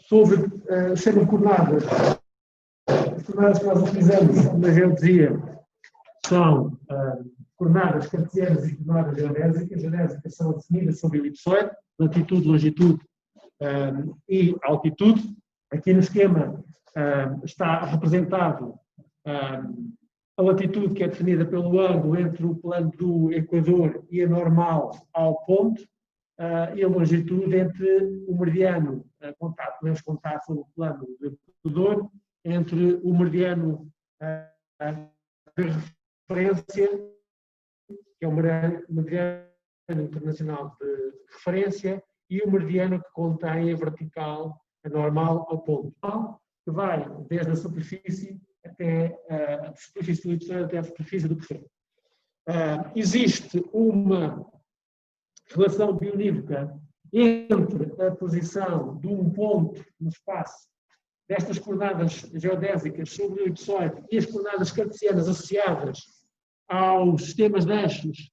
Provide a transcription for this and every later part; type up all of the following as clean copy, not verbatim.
sobre serem coordenadas. As coordenadas que nós utilizamos na geodesia são coordenadas cartesianas e coordenadas geodésicas. As geodésicas são definidas sobre elipsoide, latitude, longitude e altitude. Aqui no esquema está representado a latitude, que é definida pelo ângulo entre o plano do Equador e a normal ao ponto, e a longitude entre o meridiano, podemos contar sobre o plano do Equador, entre o meridiano de referência, que é o meridiano internacional de referência, e o meridiano que contém a vertical, a normal ao ponto, que vai desde a superfície até a superfície do elipsoide até a superfície do perfeito. Existe uma relação bionívoca entre a posição de um ponto no espaço destas coordenadas geodésicas sobre o elipsoide e as coordenadas cartesianas associadas aos sistemas de eixos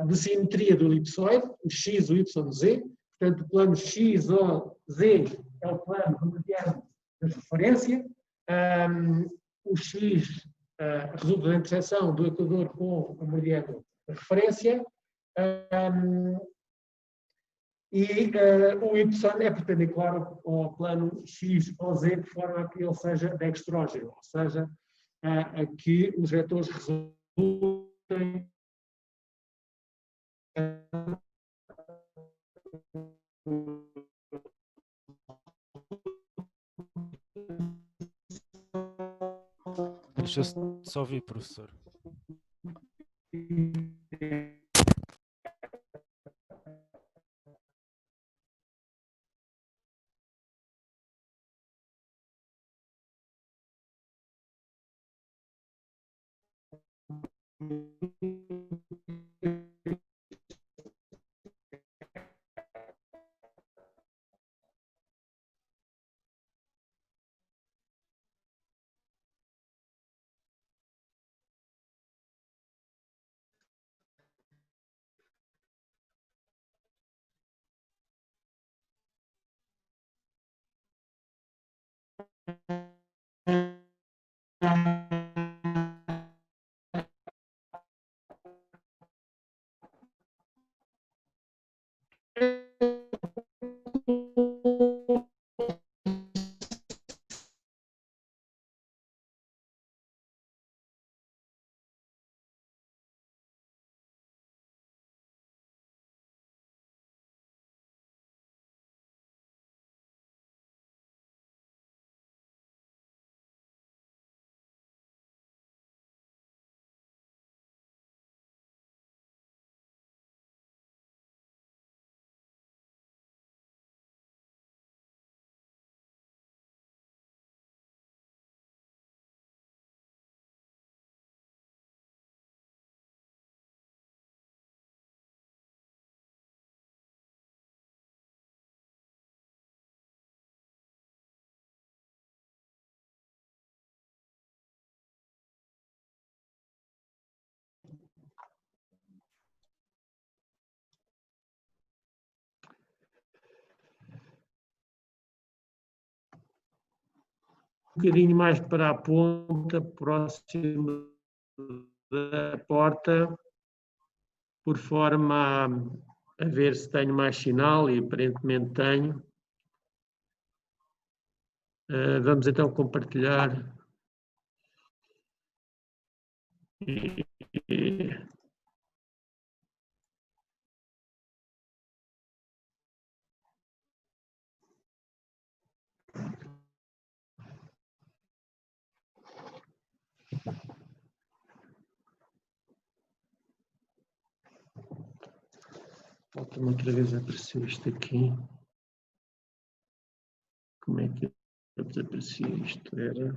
de simetria do elipsoide, o x, o y, o z. Portanto, o plano x ou z é o plano do meridiano de referência. O x resulta da interseção do Equador com o meridiano de referência. E o y é perpendicular ao plano x ou z, de forma a que ele seja dextrógeno, ou seja, a que os vetores resultem Deixa eu só ouvir, professor. Um bocadinho mais para a ponta, próximo da porta, por forma a ver se tenho mais sinal, e aparentemente tenho. Vamos então compartilhar. Falta-me outra vez aparecer isto aqui. Como é que desaparecia isto? Era...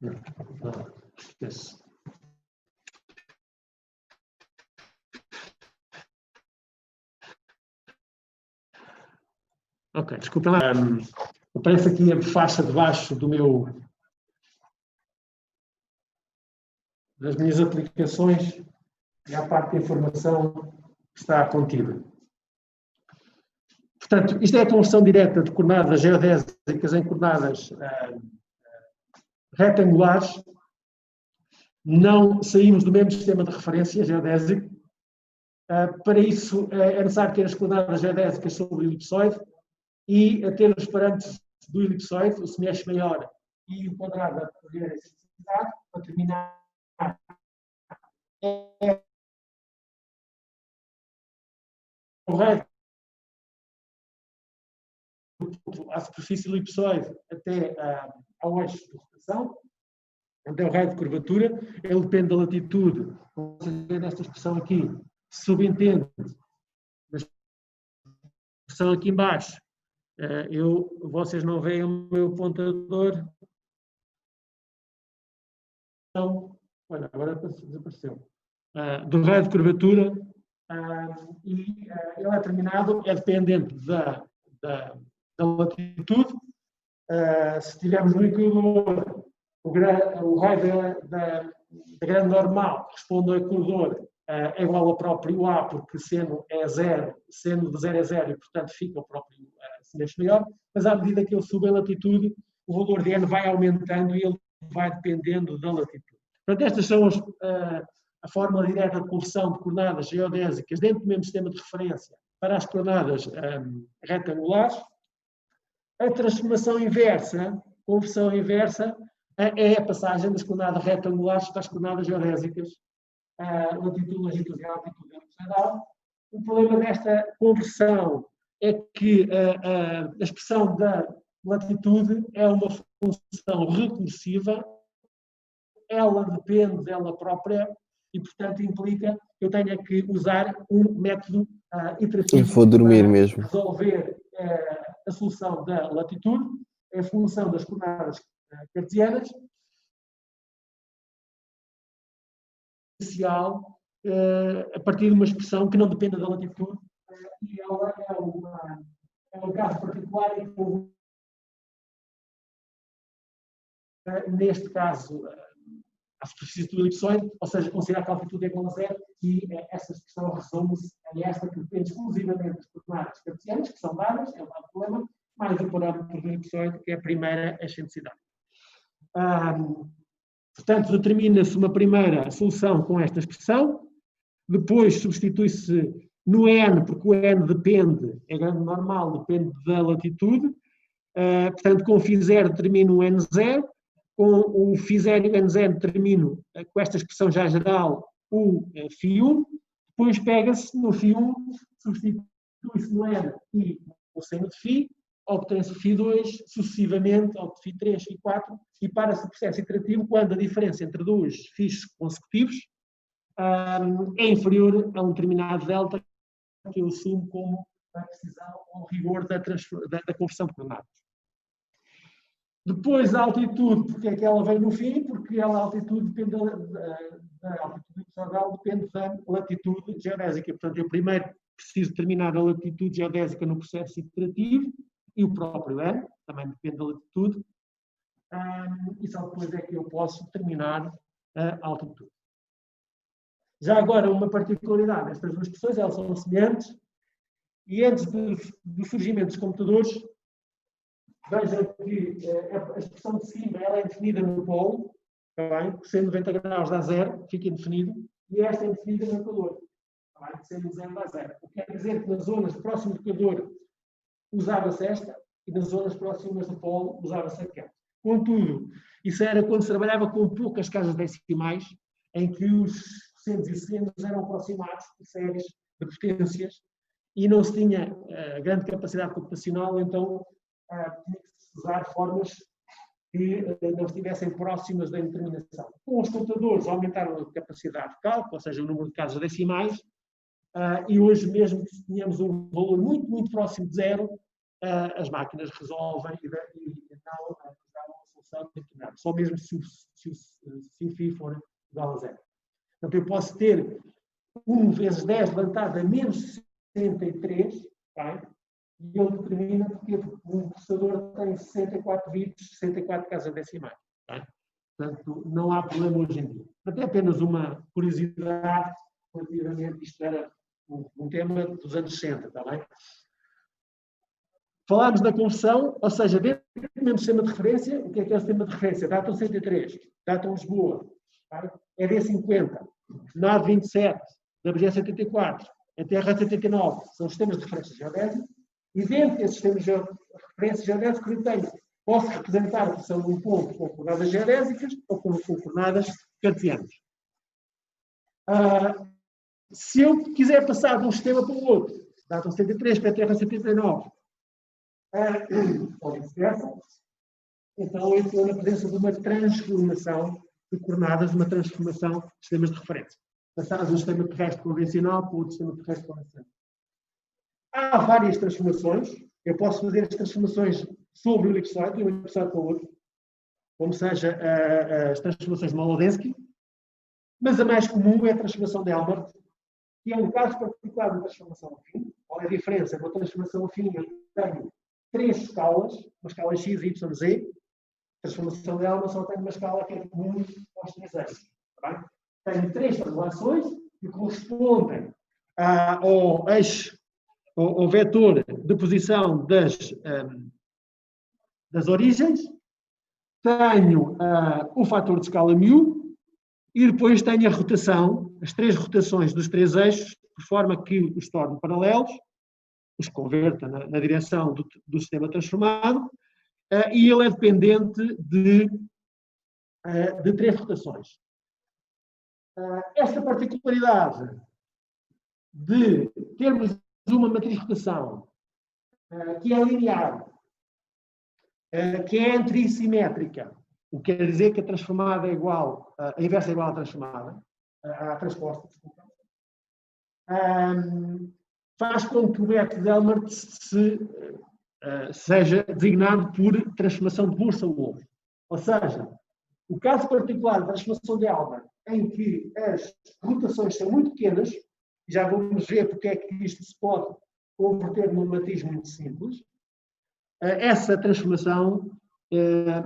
Não, esquece. Ok, desculpa lá. Aparece aqui a faixa debaixo das minhas aplicações e a parte de informação que está contida. Portanto, isto é a conversão direta de coordenadas geodésicas em coordenadas retangulares. Não saímos do mesmo sistema de referência geodésico. Para isso, é necessário ter as coordenadas geodésicas sobre o elipsoide e ter os parâmetros do elipsoide, o semi-eixo maior e o quadrado a poder exercitar, para terminar. O raio à superfície elipsoide até ao eixo de rotação, onde é o raio de curvatura, ele depende da latitude. Vocês veem nesta expressão aqui, subentende, na expressão aqui embaixo, vocês não veem o meu pontador. Então, olha, agora desapareceu. Do raio de curvatura, e ele é determinado, é dependente da latitude. Se tivermos no Equador o raio da grande normal que responde ao Equador é igual ao próprio A, porque seno de 0 é 0 e, portanto, fica o próprio semi-eixo maior, mas à medida que ele sube a latitude, o valor de N vai aumentando e ele vai dependendo da latitude. Portanto, estas são a fórmula direta de conversão de coordenadas geodésicas dentro do mesmo sistema de referência para as coordenadas retangulares. A transformação inversa, conversão inversa, é a passagem das coordenadas retangulares para as coordenadas geodésicas, latitude, longitude e altitude elipsoidal. O problema desta conversão é que a expressão da latitude é uma função recursiva, ela depende dela própria e, portanto, implica que eu tenha que usar um método iterativo para resolver a solução da latitude em função das coordenadas cartesianas, a partir de uma expressão que não dependa da latitude, e ela é um caso particular em que, neste caso, a superfície do elipsoide, ou seja, considerar que a altitude é igual a 0, e essa expressão resume-se a esta que depende exclusivamente das coordenadas cartesianas, que são dadas, é o dado problema, mais o parâmetro do elipsoide, que é a primeira excentricidade. Portanto, determina-se uma primeira solução com esta expressão, depois substitui-se no N, porque o N depende, é grande normal, depende da latitude, portanto, com φ0 determino o N0, com o φ0 e o N0 determino, com esta expressão já geral, o φ1, depois pega-se no φ1, substitui-se no N e o seno de φ, obtém-se o φ2, sucessivamente, ou φ3, φ4, e para-se o processo iterativo quando a diferença entre dois φs consecutivos é inferior a um determinado delta, que eu assumo como a precisão ou rigor da conversão de coordenadas. Depois a altitude, porque é que ela vem no fim? Porque a altitude depende da altitude elipsoidal, depende da latitude geodésica. Portanto, eu primeiro preciso determinar a latitude geodésica no processo iterativo, e o próprio N, também depende da latitude, e só depois é que eu posso determinar a altitude. Já agora, uma particularidade destas duas expressões, elas são semelhantes, e antes do surgimento dos computadores, vejam que a expressão de cima ela é definida no polo, bem, sendo 90 graus dá 0, fica indefinido, e esta é definida no Equador, sendo 0 dá 0. O que quer dizer que nas zonas próximas do Equador usava-se esta, e nas zonas próximas do polo usava-se aquela. Contudo, isso era quando se trabalhava com poucas casas decimais, em que os cossenos e senos eram aproximados por séries de potências e não se tinha grande capacidade computacional, então tinha que se usar formas que não estivessem próximas da indeterminação. Com os computadores aumentaram a capacidade de cálculo, ou seja, o número de casas decimais, e hoje mesmo que tenhamos um valor muito, muito próximo de 0, as máquinas resolvem e não dão uma solução determinada. Só mesmo se se o φ for igual a 0. Portanto, eu posso ter 1 vezes 10 levantado a menos 63, tá? E ele determina porque o processador tem 64 bits, 64 casas decimais. Tá? Portanto, não há problema hoje em dia. Portanto, é apenas uma curiosidade relativamente, isto era um tema dos anos 60, está bem? Falámos da conversão, ou seja, dentro do mesmo sistema de referência, o que é o sistema de referência? Datum 103, Datum Lisboa, tá? ED50, NAD 27, WG 74, NTR 79, são sistemas de referência geodésica, e dentro desses sistemas de referência geodésica eu tenho, posso representar a posição de um ponto com coordenadas geodésicas ou com coordenadas cartesianas. Se eu quiser passar de um sistema para o outro, Datum 73 para NTR 79, ou vice-versa, então eu estou na presença de uma transformação de coordenadas, uma transformação de sistemas de referência. Passar de um sistema terrestre convencional para outro sistema terrestre convencional. Há várias transformações. Eu posso fazer as transformações sobre o elipsoide, de um elipsoide para o outro, como seja as transformações de Molodensky, mas a mais comum é a transformação de Elbert, que é um caso particular de transformação afim. Qual é a diferença? Na transformação afim eu tenho 3 escalas, uma escala x, y, z. A transformação de Elbert só tem uma escala que é comum aos 3 eixos. Tá? Tenho 3 translações que correspondem ao eixo, ao vetor de posição das origens. Tenho o fator de escala μ e depois tenho a rotação, as 3 rotações dos 3 eixos, de forma que os torne paralelos, os converta na direção do sistema transformado, e ele é dependente de 3 rotações. Esta particularidade de termos uma matriz de rotação que é linear, que é antissimétrica, o que quer dizer que a transformada é igual, a inversa é igual à transformada, à transposta, desculpa, faz com que o método de Elbert seja designado por transformação de Bursa-Wolff. Ou seja, o caso particular da transformação de Elbert, em que as rotações são muito pequenas, já vamos ver porque é que isto se pode converter numa matriz muito simples, essa transformação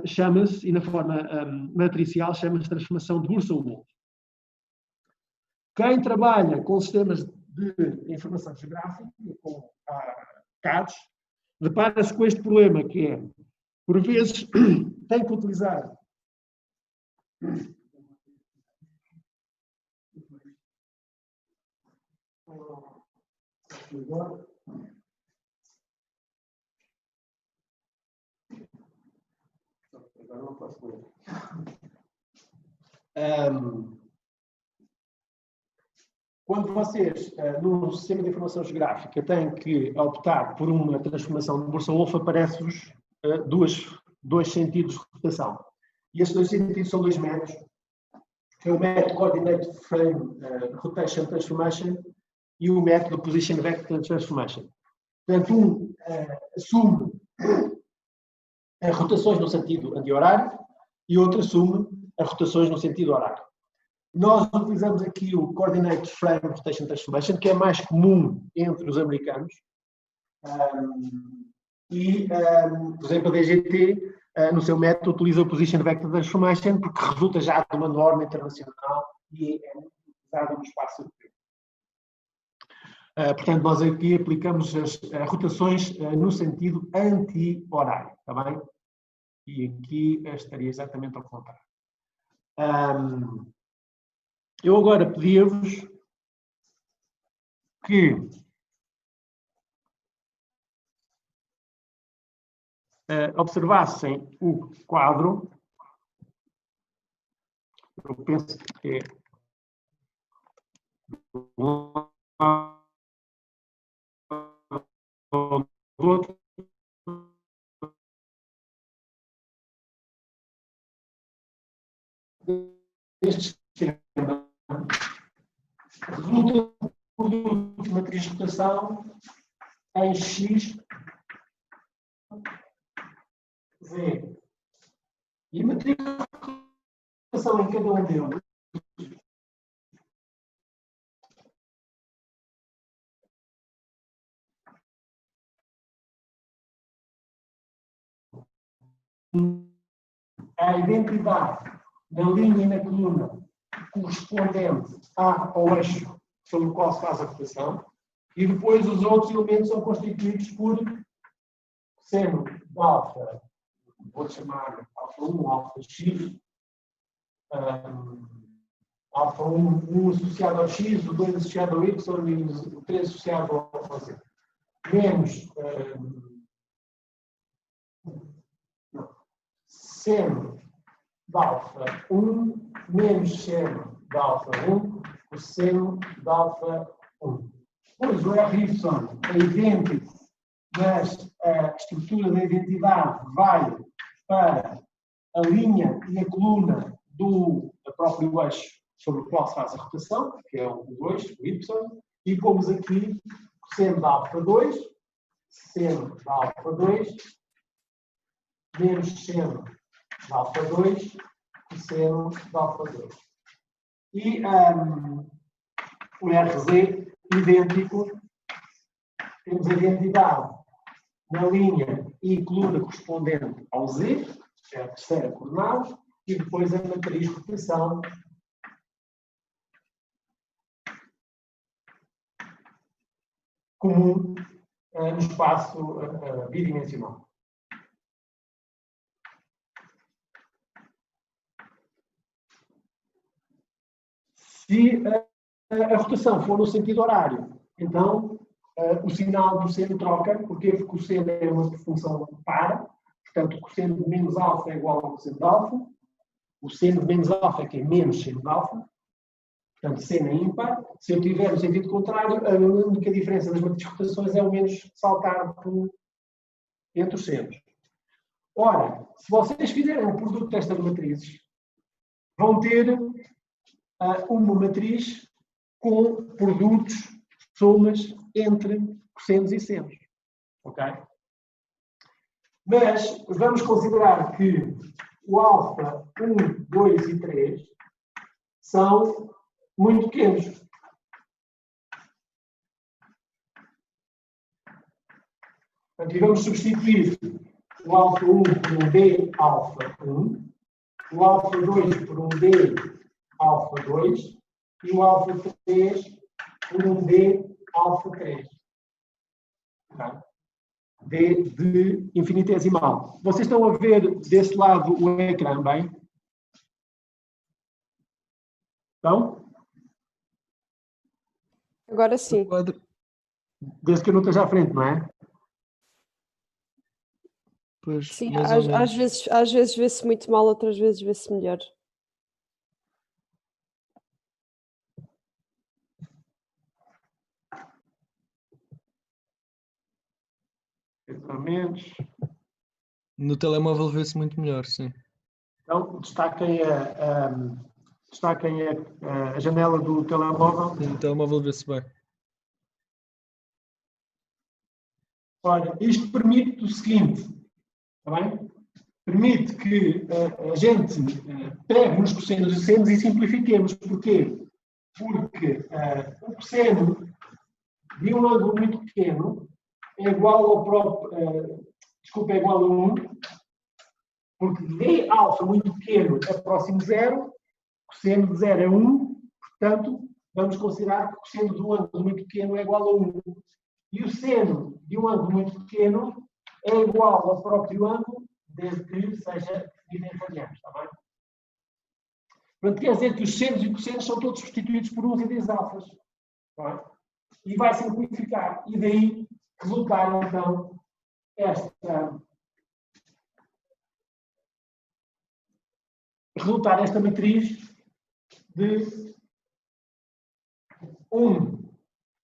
chama-se, e na forma matricial, chama-se transformação de Bursa-Wolff. Quem trabalha com sistemas de informação geográfica, com CADs, depara-se com este problema, que é, por vezes, tem que utilizar agora não posso ler. Quando vocês, no sistema de informação geográfica, têm que optar por uma transformação de Bursa-Wolff, aparecem-vos dois sentidos de rotação. E esses 2 sentidos são 2 métodos, que é o método Coordinate Frame Rotation Transformation e o método Position Vector Transformation. Portanto, assume as rotações no sentido anti-horário e outro assume as rotações no sentido horário. Nós utilizamos aqui o Coordinate Frame Rotation Transformation, que é mais comum entre os americanos. Por exemplo, a DGT, no seu método, utiliza o Position Vector Transformation, porque resulta já de uma norma internacional e é muito utilizada no espaço europeu. Portanto, nós aqui aplicamos as rotações no sentido anti-horário, está bem? E aqui estaria exatamente ao contrário. Eu agora pedia-vos que observassem o quadro. Eu penso que é este sistema resulta do produto de matriz de rotação em X, Z. E a matriz de rotação em cada um deles a identidade na linha e na coluna correspondente ao eixo sobre o qual se faz a rotação, e depois os outros elementos são constituídos por seno de alfa, vou chamar alfa 1, alfa x, alfa 1 associado ao x, o 2 associado ao y e o 3 associado ao z. Menos seno de alfa 1 menos seno de alfa 1 por seno de alfa 1. Pois o RY é idêntico, mas a estrutura da identidade vai para a linha e a coluna do próprio eixo sobre o qual se faz a rotação, que é o 2, o Y, e pomos aqui seno de alfa 2, seno de alfa 2, menos seno de alfa 2, e seno de alfa 2. E o RZ idêntico, temos a identidade na linha e coluna correspondente ao Z, que é a terceira coordenada, e depois a matriz de rotação comum no espaço bidimensional. Se a rotação for no sentido horário, então o sinal do seno troca. Porquê? Porque o seno é uma função par, portanto o cosseno de menos alfa é igual ao cosseno de alfa, o seno de menos alfa é que é menos seno de alfa, portanto seno é ímpar. Se eu tiver no sentido contrário, a única diferença das matrizes de rotações é o menos saltar entre os senos. Ora, se vocês fizerem um produto destas matrizes, vão ter uma matriz com produtos, somas entre cossenos e senos. Ok? Mas vamos considerar que o alfa 1, 2 e 3 são muito pequenos. Portanto, e vamos substituir o alfa 1 por um D alfa 1, o alfa 2 por um D alfa 2 e o alfa 3 por um D alfa 3. Okay? D de infinitesimal. Vocês estão a ver desse lado o ecrã, bem? Estão? Agora sim. Desde que eu não esteja à frente, não é? Pois, Sim, mais ou menos. às vezes vê-se muito mal, outras vezes vê-se melhor. Menos. No telemóvel vê-se muito melhor, sim. Então, destaquem a janela do telemóvel. No telemóvel vê-se bem. Olha, isto permite o seguinte, está bem? Permite que a gente pegue nos cossenos e senos e simplifiquemos. Porquê? Porque o cosseno de um ângulo muito pequeno é igual ao próprio, é igual a 1, porque D alfa muito pequeno é próximo de 0, cosseno de 0 é 1, portanto, vamos considerar que o cosseno de um ângulo muito pequeno é igual a 1. E o seno de um ângulo muito pequeno é igual ao próprio ângulo, desde que seja definido em radianos, está bem? Portanto, quer dizer que os senos e cossenos são todos substituídos por uns e Ds alfas. Está bem? E vai simplificar. E daí resultar, então, esta matriz de 1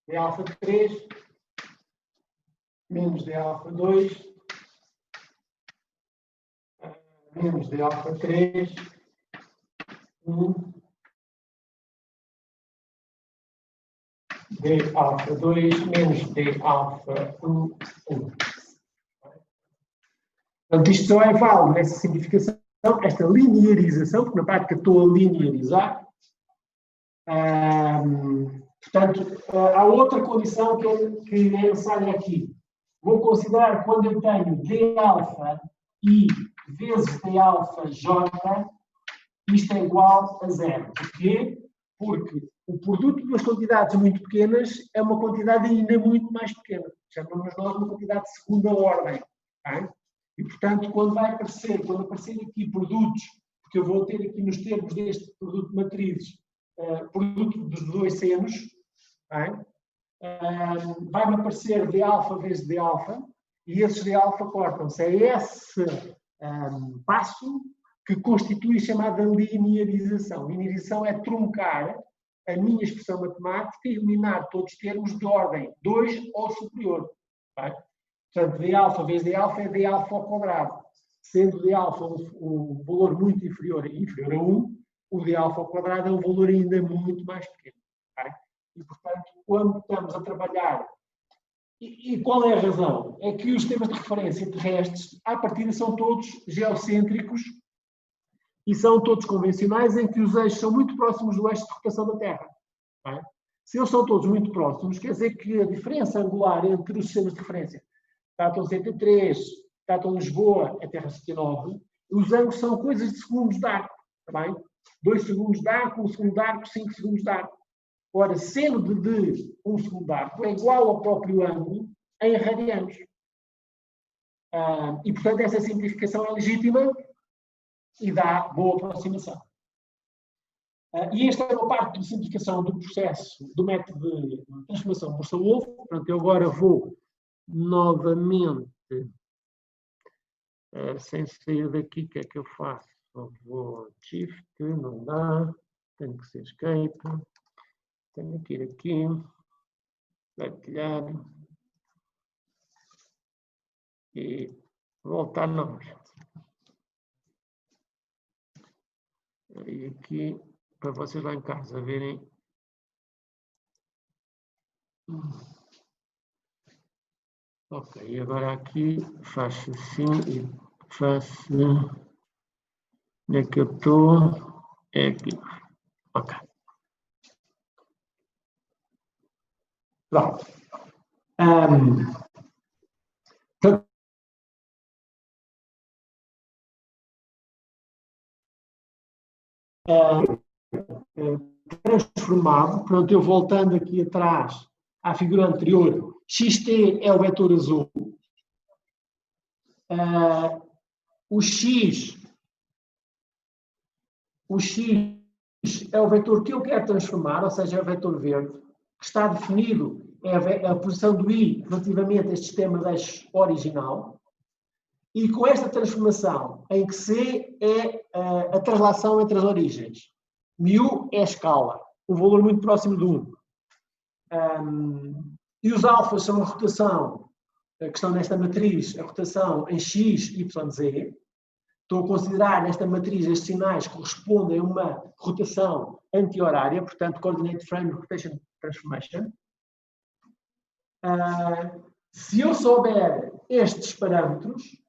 de alfa 3 menos de alfa 2 menos de alfa 3 1 de alfa 2 menos de alfa 1 1. Portanto, isto só é válido nessa simplificação esta linearização, porque na prática estou a linearizar. Portanto, há outra condição que é necessária aqui. Vou considerar quando eu tenho d-alfa I vezes d-alfa J, isto é igual a zero. Porquê? Porque o produto de duas quantidades muito pequenas é uma quantidade ainda muito mais pequena. Chamamos nós uma quantidade de segunda ordem. Tá? E, portanto, quando aparecer aqui produtos, porque eu vou ter aqui nos termos deste produto de matrizes, produto dos dois senos, tá? Vai-me aparecer d-alfa vezes d-alfa, e esses d-alfa cortam-se. É esse passo que constitui a chamada linearização. Linearização é truncar a minha expressão matemática e eliminar todos os termos de ordem 2 ou superior. Tá? Portanto, d-alfa vezes d-alfa é d-alfa ao quadrado. Sendo d-alfa um valor muito inferior a 1, o d-alfa ao quadrado é um valor ainda muito mais pequeno. Tá? E, portanto, quando estamos a trabalhar... E qual é a razão? É que os sistemas de referência terrestres, à partida, são todos geocêntricos e são todos convencionais, em que os eixos são muito próximos do eixo de rotação da Terra. Tá? Se eles são todos muito próximos, quer dizer que a diferença angular entre os sistemas de referência, Táton 103, Táton Lisboa, a Terra 79, os ângulos são coisas de segundos de arco. Tá bem? 2 segundos de arco, 1 segundo de arco, 5 segundos de arco. Ora, seno de 1 segundo de arco é igual ao próprio ângulo em radianos. E, portanto, essa simplificação é legítima e dá boa aproximação. E esta é uma parte de simplificação do processo, do método de transformação Morsel-Wolff. Portanto, eu agora vou novamente, sem sair daqui, o que é que eu faço? Eu vou Shift, não dá, tem que ser Escape, tenho que ir aqui, partilhar e voltar novamente. E aqui, para vocês lá em casa verem. Ok, agora aqui faço assim e faço. Onde é que eu estou? É aqui. Ok. Pronto. Transformado, pronto, eu voltando aqui atrás à figura anterior, xt é o vetor azul, o x é o vetor que eu quero transformar, ou seja, é o vetor verde, que está definido, é a posição do i relativamente a este sistema de eixos original, e com esta transformação, em que c é a translação entre as origens, μ é a escala, um valor muito próximo de 1. E os alfas são a rotação, que estão nesta matriz, a rotação em x, y, z. Estou a considerar nesta matriz estes sinais que correspondem a uma rotação anti-horária, portanto, Coordinate Frame Rotation Transformation. Se eu souber estes parâmetros,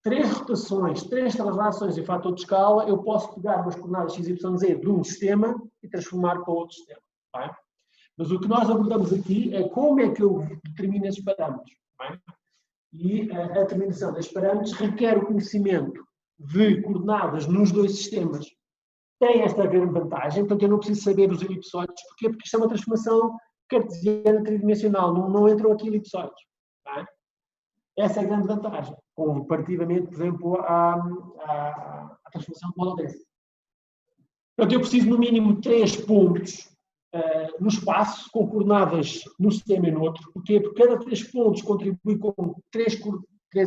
3 rotações, 3 translações em fator de escala, eu posso pegar umas coordenadas x, y, z de um sistema e transformar para outro sistema. Tá? Mas o que nós abordamos aqui é como é que eu determino esses parâmetros. Tá? E a determinação desses parâmetros requer o conhecimento de coordenadas nos dois sistemas. Tem esta grande vantagem, portanto eu não preciso saber os elipsoides. Porquê? Porque isto é uma transformação cartesiana tridimensional, não entram aqui elipsoides. Tá? Essa é a grande vantagem, comparativamente, por exemplo, à transformação de modo denso. Portanto, eu preciso no mínimo 3 pontos no espaço, com coordenadas no sistema e no outro. Porquê? Porque cada 3 pontos contribui com 3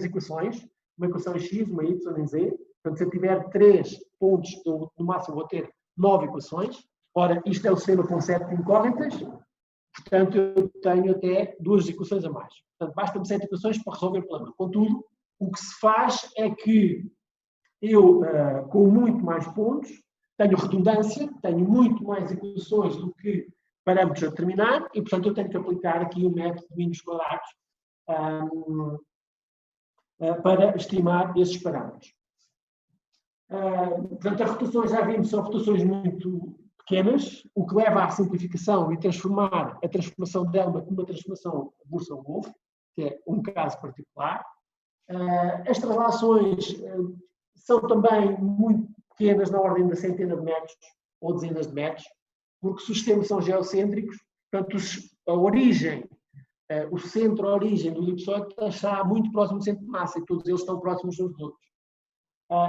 equações, uma equação em x, uma y em z. Portanto, se eu tiver 3 pontos, eu, no máximo vou ter 9 equações. Ora, isto é o sistema com 7 incógnitas. Portanto, eu tenho até 2 equações a mais. Portanto, basta-me 7 equações para resolver o problema. Contudo, o que se faz é que eu, com muito mais pontos, tenho redundância, tenho muito mais equações do que parâmetros a determinar e, portanto, eu tenho que aplicar aqui o método de mínimos quadrados para estimar esses parâmetros. Portanto, as rotações, já vimos, são rotações muito pequenas, o que leva à simplificação e transformar a transformação de Elma numa transformação Burson-Wolff, que é um caso particular. As translações são também muito pequenas, na ordem da centena de metros ou dezenas de metros, porque os sistemas são geocêntricos, portanto, a origem, o centro, a origem do elipsoide está muito próximo do centro de massa e todos eles estão próximos uns dos outros.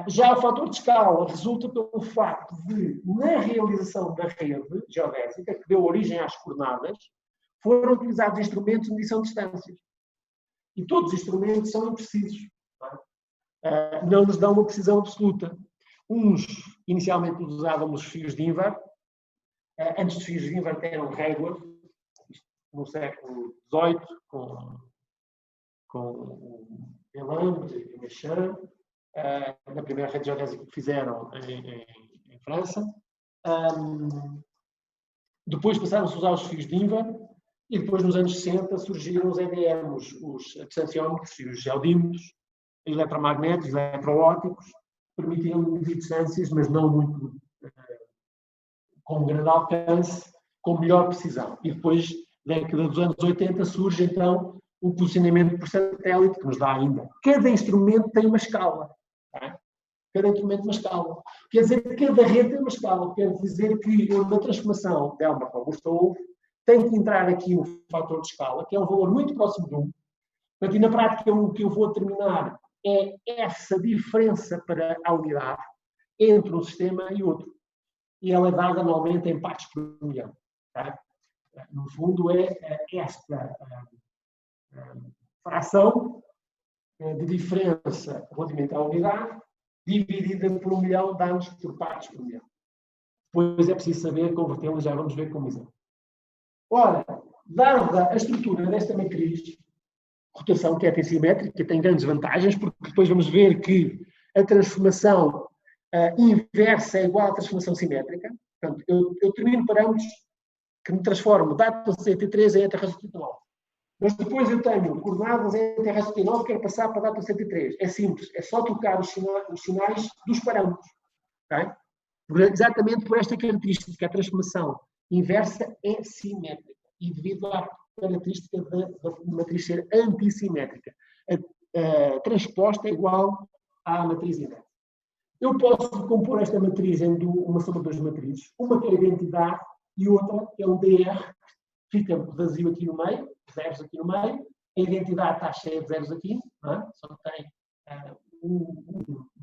Já o fator de escala resulta pelo facto de, na realização da rede geodésica, que deu origem às coordenadas, foram utilizados instrumentos de medição de distâncias. E todos os instrumentos são imprecisos. Não nos dão uma precisão absoluta. Uns, inicialmente, usavam os fios de Inver. Antes dos fios de Inver eram réguas, no século XVIII, com o Delambre e o Mechan, na primeira rede geodésica que fizeram em França. Depois passaram-se a usar os fios de Inver e depois, nos anos 60, surgiram os EDMs, os distanciómetros e os geodímetros, eletromagnéticos, eletroópticos, permitiam medir distâncias, mas não muito com grande alcance, com melhor precisão. E depois, na década dos anos 80, surge então o posicionamento por satélite, que nos dá ainda. Cada instrumento tem uma escala. Tá? Cada instrumento tem uma escala. Quer dizer que cada rede tem uma escala. Quer dizer que na transformação de Elma para Burson-Wolff tem que entrar aqui um fator de escala, que é um valor muito próximo de 1. Portanto, e na prática, o que eu vou determinar é essa diferença para a unidade entre um sistema e outro. E ela é dada anualmente em partes por milhão. Tá? No fundo, é esta fração de diferença relativamente à unidade dividida por 1 milhão de anos por partes por milhão. Depois é preciso saber convertê-la, já vamos ver como exemplo. Ora, dada a estrutura desta matriz, rotação que é assimétrica, tem grandes vantagens, porque depois vamos ver que a transformação inversa é igual à transformação simétrica. Portanto, eu determino parâmetros que me transformam data 63 em terra 79. Mas depois eu tenho coordenadas em terra 79, quero passar para a data 63. É simples, é só trocar os sinais dos parâmetros. Okay? Exatamente por esta característica, a transformação inversa é simétrica. E devido à característica da matriz ser antissimétrica. A transposta é igual à matriz inversa. Eu posso compor esta matriz em uma soma de duas matrizes. Uma que é a identidade e outra que é um DR. Fica vazio aqui no meio, zeros aqui no meio. A identidade está cheia de zeros aqui, não é? Só tem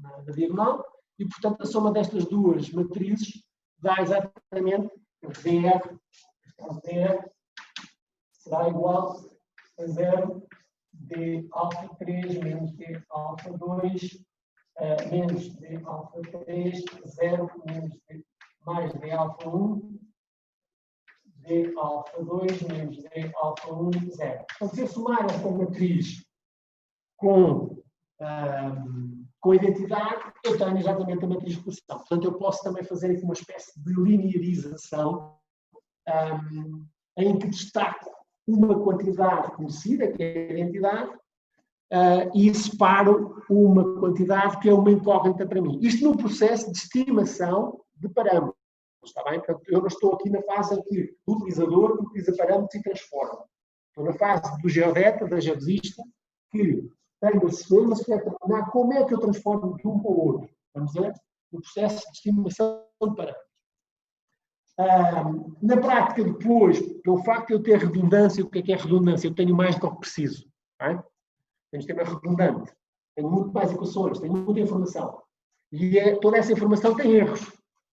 na diagonal. E, portanto, a soma destas duas matrizes dá exatamente DR será igual a 0 de alfa 3 menos de alfa 2 menos de alfa 3, 0 menos de mais de alfa 1 de alfa 2 menos de alfa 1, 0. Então, se eu somar esta matriz com a identidade, eu tenho exatamente a matriz de rotação. Portanto, eu posso também fazer aqui uma espécie de linearização em que destaco uma quantidade conhecida, que é a identidade, e separo uma quantidade que é uma incógnita para mim. Isto num processo de estimação de parâmetros. Está bem? Portanto, eu não estou aqui na fase em que o utilizador utiliza parâmetros e transforma. Estou na fase do geodeta, da geodesista, que tem o sistema, mas quer determinar como é que eu transformo de um para o outro. Vamos ver? No processo de estimação de parâmetros. Na prática, depois, pelo facto de eu ter redundância, o que é redundância? Eu tenho mais do que preciso. Tenho um sistema redundante. Tenho muito mais equações, tenho muita informação. E toda essa informação tem erros.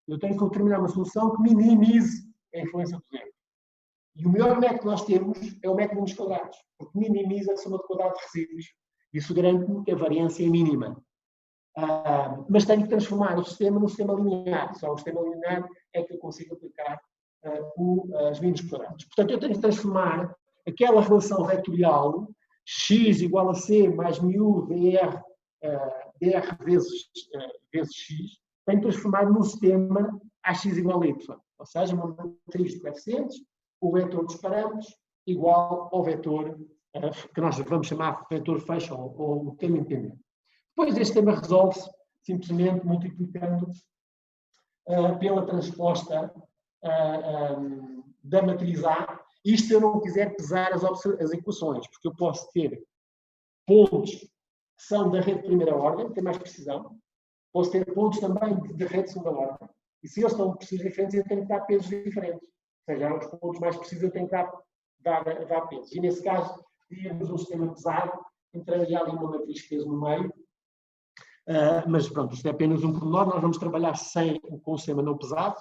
Eu tenho que determinar uma solução que minimize a influência dos erros. E o melhor método que nós temos é o método dos quadrados, porque minimiza a soma de quadrados de resíduos. Isso garante que a variância é mínima. Mas tenho que transformar o sistema num sistema linear. Só o sistema linear é que eu consigo aplicar as mínimos quadrados. Portanto, eu tenho que transformar aquela relação vetorial x igual a c mais μ dr vezes x, tenho que transformar num sistema ax igual a y. Ou seja, uma matriz de coeficientes, o vetor dos parâmetros igual ao vetor que nós vamos chamar de vetor fecho ou tema independente. Depois este tema resolve-se simplesmente multiplicando pela transposta da matriz A. Isto se eu não quiser pesar as equações, porque eu posso ter pontos que são da rede de primeira ordem, tem mais precisão. Posso ter pontos também da rede de segunda ordem. E se eles estão precisos diferentes, eu tenho que dar pesos diferentes. Ou seja, os pontos mais precisos eu tenho que dar pesos. E nesse caso, teríamos um sistema pesado, entraria ali uma matriz de peso no meio. Mas pronto, isto é apenas um pormenor. Nós vamos trabalhar com o sistema não pesado,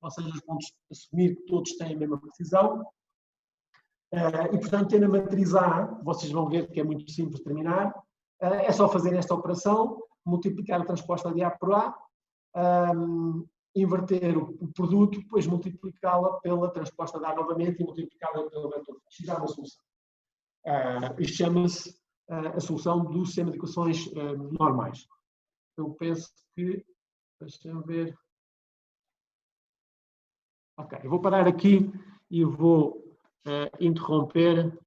ou seja, os pontos assumir que todos têm a mesma precisão. E portanto, tendo a matriz A, vocês vão ver que é muito simples de terminar. É só fazer esta operação, multiplicar a transposta de A por A, inverter o produto, depois multiplicá-la pela transposta de A novamente e multiplicá-la pelo vetor. Isto dá uma solução. Isto chama-se a solução do sistema de equações normais. Eu penso que... Deixa-me ver... Ok, eu vou parar aqui e vou interromper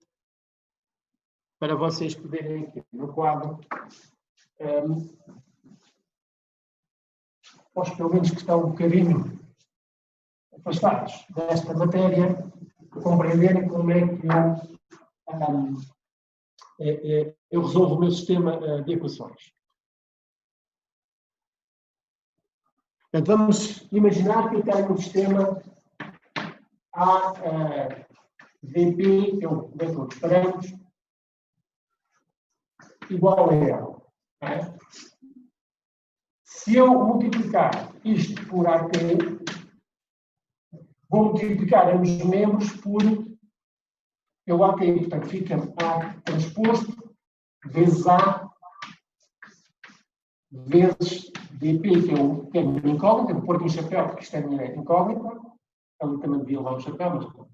para vocês poderem aqui no quadro os pelo menos que estão um bocadinho afastados desta matéria, compreenderem como é que eu resolvo o meu sistema de equações. Portanto, vamos imaginar que eu tenho um sistema VP, que é o vetor dos parâmetros, igual a L. Se eu multiplicar isto por AT, vou multiplicar ambos os membros pelo AT. Portanto, fica A transposto vezes A vezes DP, que é a minha incógnita. Vou pôr aqui um chapéu, porque isto é a minha incógnita. Ali também devia levar um chapéu, mas vamos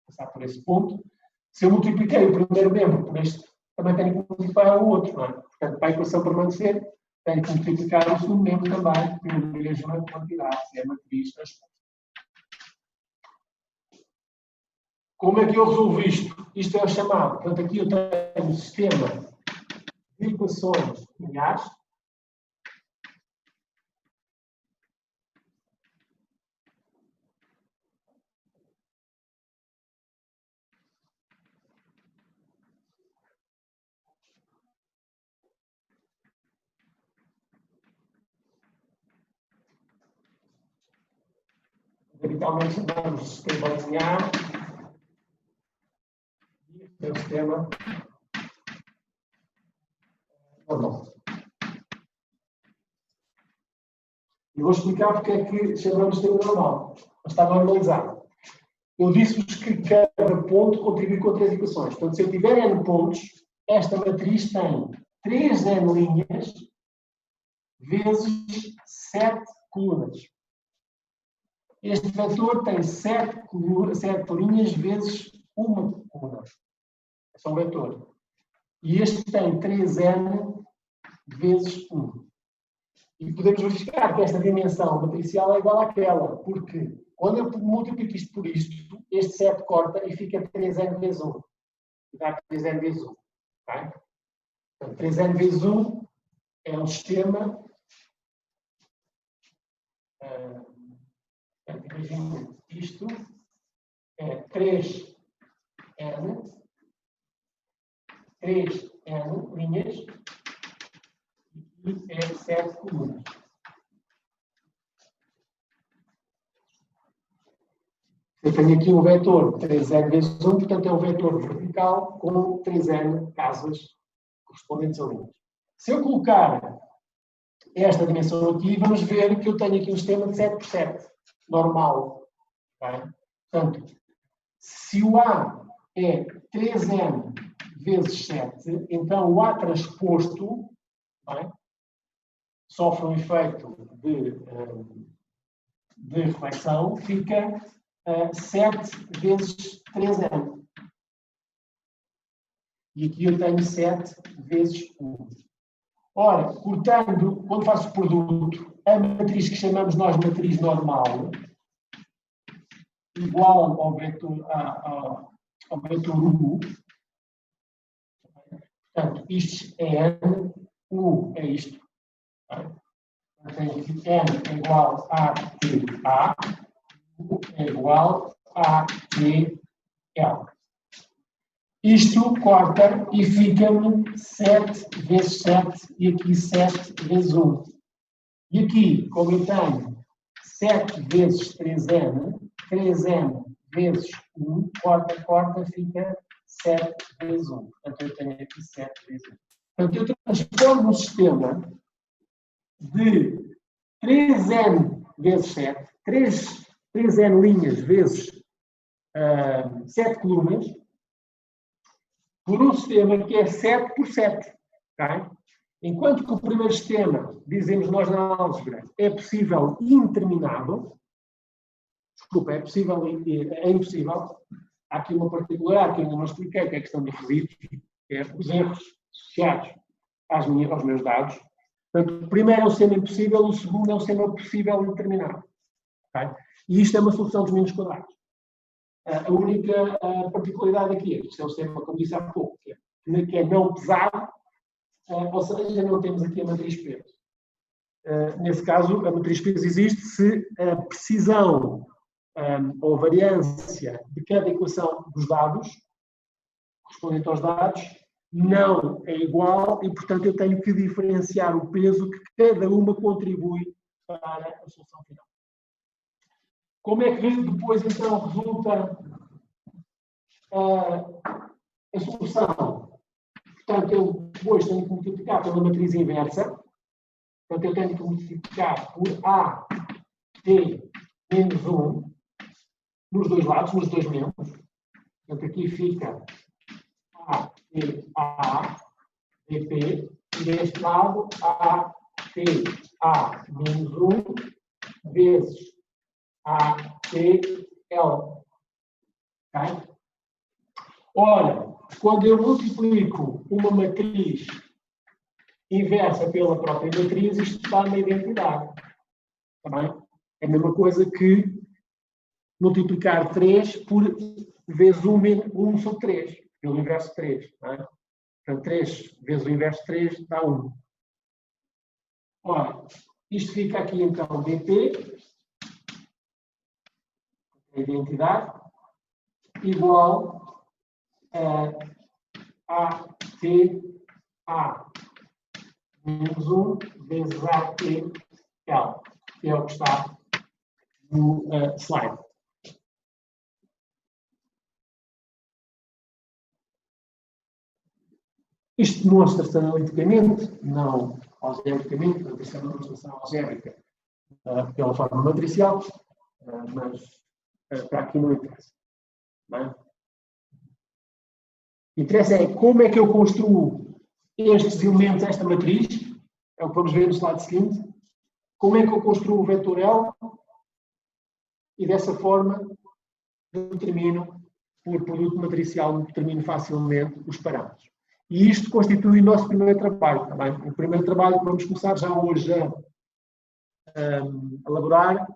passar por esse ponto. Se eu multipliquei o primeiro membro por este, também tenho que multiplicar o outro, não é? Portanto, para a equação permanecer, tenho que multiplicar o segundo membro também pela mesma quantidade, que é a matriz transposta. Como é que eu resolvo isto? Isto é o chamado. Portanto, aqui eu tenho um sistema de equações lineares. Habitualmente chamamos de sistema linear. E este é o sistema normal. E vou explicar porque é que chamamos de sistema normal. Mas está normalizado. Eu disse-vos que cada ponto contribui com 3 equações. Portanto, se eu tiver n pontos, esta matriz tem 3n linhas vezes 7 colunas. Este vetor tem 7 linhas vezes uma coluna. É só um vetor. E este tem 3n vezes 1. E podemos verificar que esta dimensão matricial é igual àquela, porque quando eu multiplico isto por isto, este 7 corta e fica 3n vezes 1. E dá 3n vezes 1. Okay? Portanto, 3n vezes 1 é um sistema... Imagina, isto é 3n linhas e é 7 colunas. Eu tenho aqui um vetor 3n vezes 1, portanto é um vetor vertical com 3n casas correspondentes a linhas. Se eu colocar esta dimensão aqui, vamos ver que eu tenho aqui um sistema de 7 por 7, normal. Okay? Portanto, se o A é 3n vezes 7, então o A transposto sofre um efeito de reflexão, fica 7 vezes 3n. E aqui eu tenho 7 vezes 1. Ora, cortando, quando faço o produto, a matriz que chamamos nós de matriz normal, igual ao vetor U, portanto, isto é N, U é isto, Eu tenho que N é igual a T, A, U é igual a T, L. Isto corta e fica-me 7 vezes 7 e aqui 7 vezes 1. E aqui, como eu tenho 7 vezes 3n, 3n vezes 1, corta, fica 7 vezes 1. Portanto, eu tenho aqui 7 vezes 1. Portanto, eu transformo um sistema de 3n vezes 7, 3n linhas vezes 7 colunas, por um sistema que é 7 por 7. Okay? Enquanto que o primeiro sistema, dizemos nós na álgebra, é possível interminável, desculpa, é possível, é impossível, há aqui uma particular que eu ainda não expliquei, que é a questão dos resíduos, que é os erros associados aos meus dados. Portanto, o primeiro é um sistema impossível, o segundo é um sistema possível interminável. Okay? E isto é uma solução dos mínimos quadrados. A única particularidade aqui é que isto é um sistema, como disse há pouco, que é não pesado, ou seja, não temos aqui a matriz peso. Nesse caso, a matriz peso existe se a precisão ou variância de cada equação dos dados, correspondente aos dados, não é igual e, portanto, eu tenho que diferenciar o peso que cada uma contribui para a solução final. Como é que depois, então, resulta a solução? Portanto, eu depois tenho que multiplicar pela matriz inversa. Portanto, eu tenho que multiplicar por A, T, menos 1, nos dois lados, nos dois membros. Portanto, aqui fica A, T, A, DP. E deste lado, A, T, A, menos 1, vezes A, T, L. Okay? Ora, quando eu multiplico uma matriz inversa pela própria matriz, isto dá uma identidade. Está bem? É a mesma coisa que multiplicar 3 por vezes 1 sobre 3, pelo inverso de 3. Não é? Portanto, 3 vezes o inverso de 3 dá 1. Ora, isto fica aqui então dp, a identidade, igual a AT A menos 1 vezes AT L, que é o que está no slide. Isto demonstra-se analiticamente, não algebricamente, portanto, isto é uma demonstração algébrica pela forma matricial, mas para aqui não interessa. Não é? Interessa é como é que eu construo estes elementos, esta matriz, é o que vamos ver no slide seguinte, como é que eu construo o vetor L e dessa forma determino, por produto matricial, determino facilmente os parâmetros. E isto constitui o nosso primeiro trabalho. Tá bem? O primeiro trabalho que vamos começar já hoje a elaborar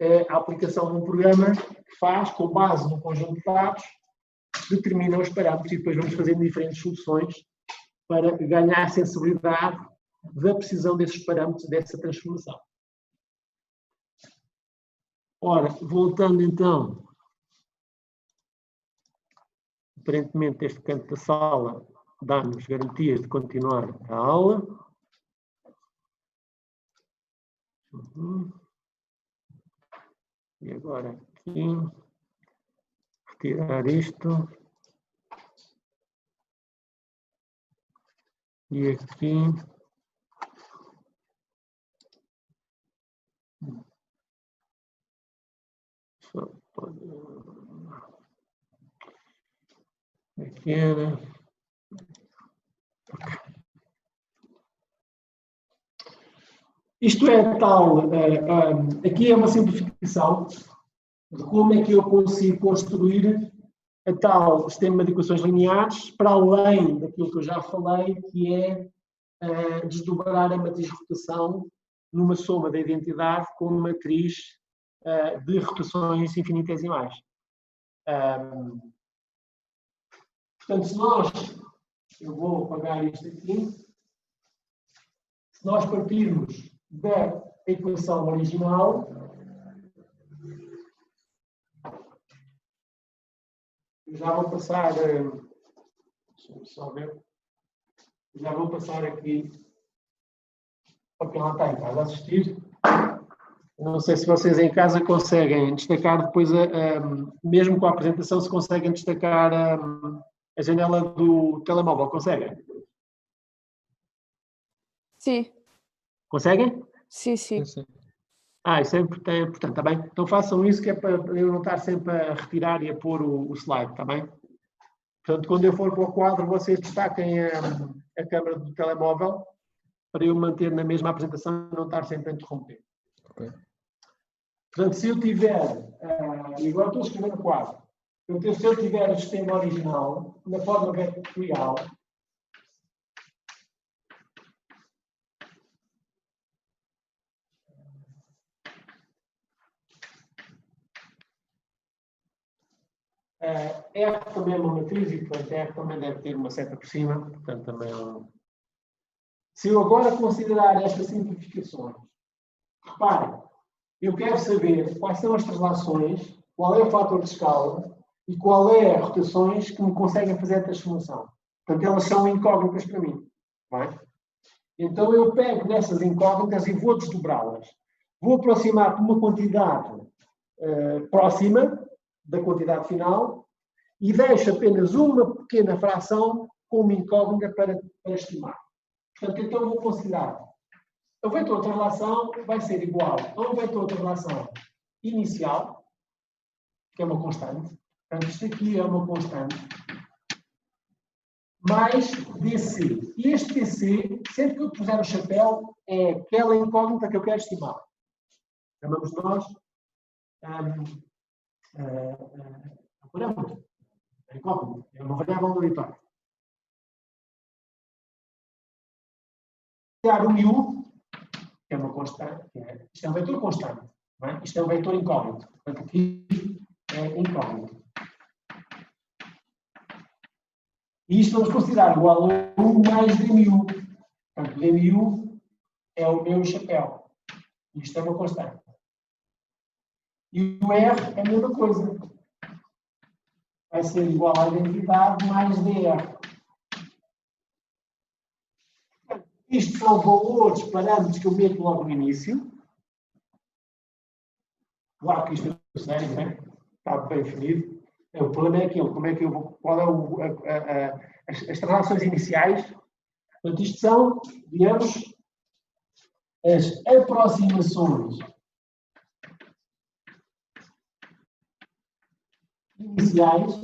é a aplicação de um programa que faz, com base no conjunto de dados, determina os parâmetros e depois vamos fazendo diferentes soluções para ganhar sensibilidade da precisão desses parâmetros, dessa transformação. Ora, voltando então, aparentemente este canto da sala dá-nos garantias de continuar a aula. E agora aqui, retirar isto. E aqui. Só pode. Pequena. Isto é tal, aqui é uma simplificação de como é que eu consigo construir a tal sistema de equações lineares, para além daquilo que eu já falei, que é desdobrar a matriz de rotação numa soma da identidade com uma matriz de rotações infinitesimais. Portanto, se nós, eu vou apagar isto aqui, se nós partirmos da equação original, eu já vou passar, deixa-me só ver, já vou passar aqui para quem lá está em casa a assistir. Não sei se vocês em casa conseguem destacar depois, mesmo com a apresentação, se conseguem destacar a janela do telemóvel. Conseguem? Sim, Conseguem? sim, sim. Sim, sim. Isso é importante, está bem? Então façam isso, que é para eu não estar sempre a retirar e a pôr o slide, está bem? Portanto, quando eu for para o quadro, vocês destaquem a câmera do telemóvel para eu manter na mesma apresentação e não estar sempre a interromper. Ok. Portanto, se eu tiver, e agora estou a escrever no quadro, então, se eu tiver o sistema original, na forma vetorial, R também é uma matriz e, portanto, R também deve ter uma seta por cima, portanto, também é um... Se eu agora considerar estas simplificações, reparem, eu quero saber quais são as translações, qual é o fator de escala e qual é as rotações que me conseguem fazer a transformação. Portanto, elas são incógnitas para mim. Não é? Então, eu pego nessas incógnitas e vou desdobrá-las. Vou aproximar por uma quantidade próxima da quantidade final e deixo apenas uma pequena fração como incógnita para estimar. Portanto, então vou considerar o vetor de relação vai ser igual a um vetor de relação inicial, que é uma constante. Portanto, isto aqui é uma constante, mais DC. E este DC, sempre que eu puser o chapéu, é aquela incógnita que eu quero estimar. Chamamos nós parâmetro. É incógnita. É uma variável aleatória. Criar o μ, que é uma constante, isto é um vetor constante, não é? Isto é um vetor incógnito. Portanto, aqui é incógnito. E isto vamos considerar igual a 1 mais dμ. Portanto, dμ é o meu chapéu. Isto é uma constante. E o R é a mesma coisa. Vai ser igual à identidade mais dr. Isto são valores, parâmetros que eu meto logo no início. Claro que isto é sério, não é? Está bem definido. O problema é aquilo, como é que eu vou, qual é as transações iniciais. Portanto, isto são, digamos, as aproximações iniciais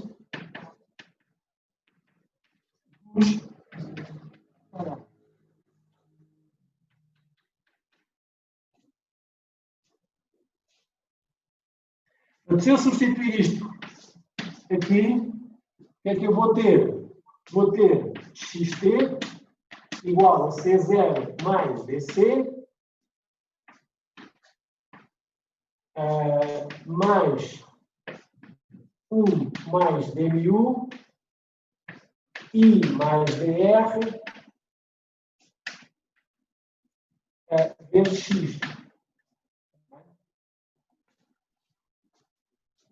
dos parâmetros. Se eu substituir isto aqui, o que é que eu vou ter? Vou ter xt igual a C0 mais DC mais 1 mais dμ I mais dr vezes x.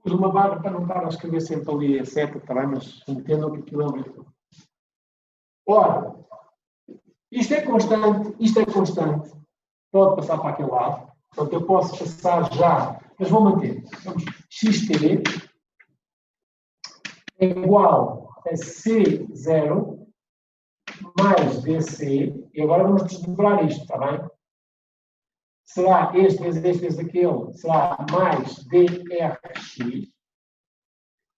Pus uma barra para não estar a escrever sempre ali a seta, está bem? Mas entendam que aquilo é um vetor. Ora, isto é constante, pode passar para aquele lado, portanto eu posso passar já, mas vou manter. Vamos, xt é igual a C0 mais DC, e agora vamos desdobrar isto, está bem? Será este vezes aquele, será mais drx,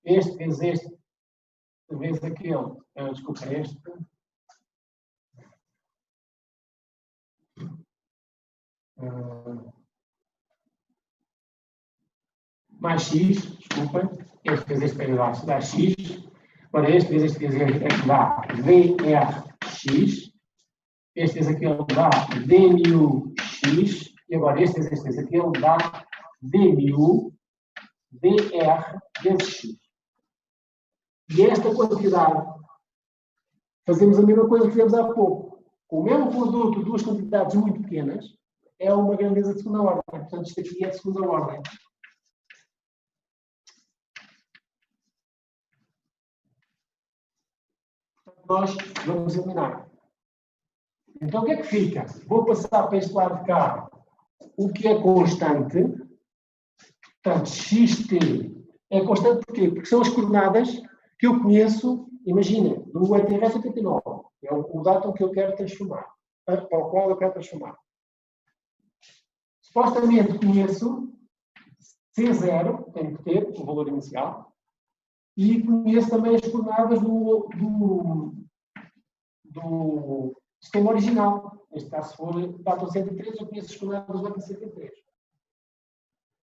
este vezes aquele, desculpa, este, mais x, desculpem, este vezes este dá x, para este vezes aqui dá drx, este vezes aquele dá dμx, e agora este vezes aquele dá dμ dr vezes x. E esta quantidade, fazemos a mesma coisa que fizemos há pouco, o mesmo produto de duas quantidades muito pequenas é uma grandeza de segunda ordem. Portanto, isto aqui é de segunda ordem. Portanto, nós vamos eliminar. Então, o que é que fica? Vou passar para este lado de cá o que é constante. Portanto, xt é constante porquê? Porque são as coordenadas que eu conheço, imagina, do ETRS 89. É o datum que eu quero transformar, para o qual eu quero transformar. Supostamente conheço C0, tenho que ter o valor inicial, e conheço também as coordenadas do sistema original. Neste caso, se for datum 103, eu conheço as coordenadas do datum 103.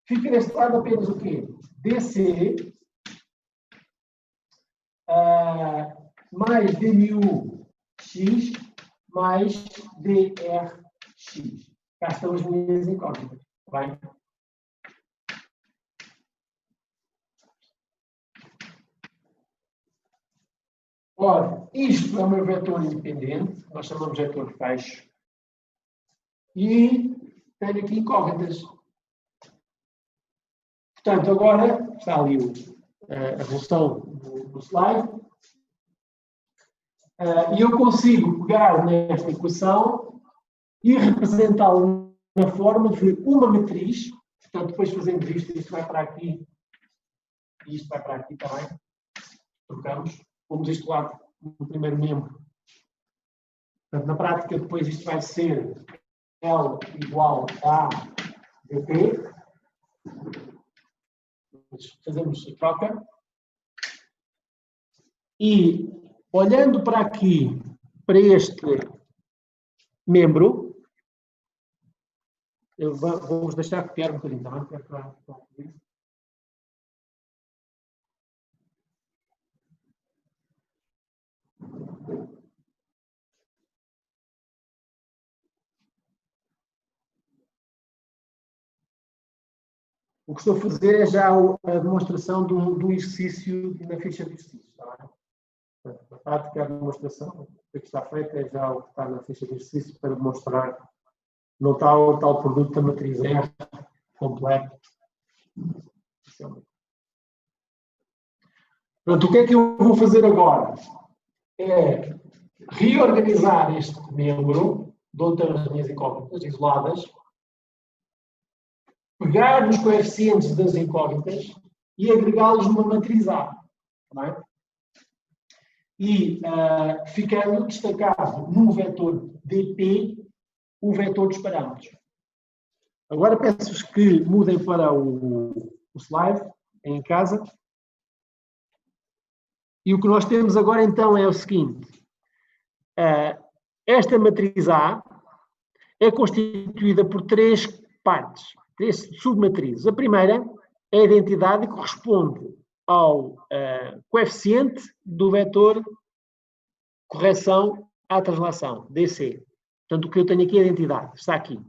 Fica deste lado apenas o quê? DC mais DMU-X mais DRX. Cá estão as minhas incógnitas. Bem? Ora, isto é o meu vetor independente, nós chamamos de vetor fecho. E tenho aqui incógnitas. Portanto, agora está ali a resolução do slide. E eu consigo pegar nesta equação e representá-la na forma de uma matriz. Portanto, depois fazemos isto vai para aqui e isto vai para aqui também. Trocamos. Pomos isto lá no primeiro membro. Portanto, na prática, depois isto vai ser L igual a dt. Fazemos a troca. E, olhando para aqui, para este membro, eu vou-vos deixar copiar um bocadinho, tá bem? O que estou a fazer é já a demonstração do exercício na ficha de exercício. Tá bem? A prática, a demonstração, o que está feito é já o que está na ficha de exercício para demonstrar. Não está o tal produto da matriz R completo. Pronto, o que é que eu vou fazer agora? É reorganizar este membro, de onde estão as minhas incógnitas isoladas, pegar nos coeficientes das incógnitas e agregá-los numa matriz A. Tá bem? E ficando destacado no vetor dp o vetor dos parâmetros. Agora peço-vos que mudem para o slide em casa. E o que nós temos agora então é o seguinte. Esta matriz A é constituída por três partes, três submatrizes. A primeira é a identidade que corresponde ao coeficiente do vetor correção à translação, DC. Portanto, o que eu tenho aqui é a identidade, está aqui.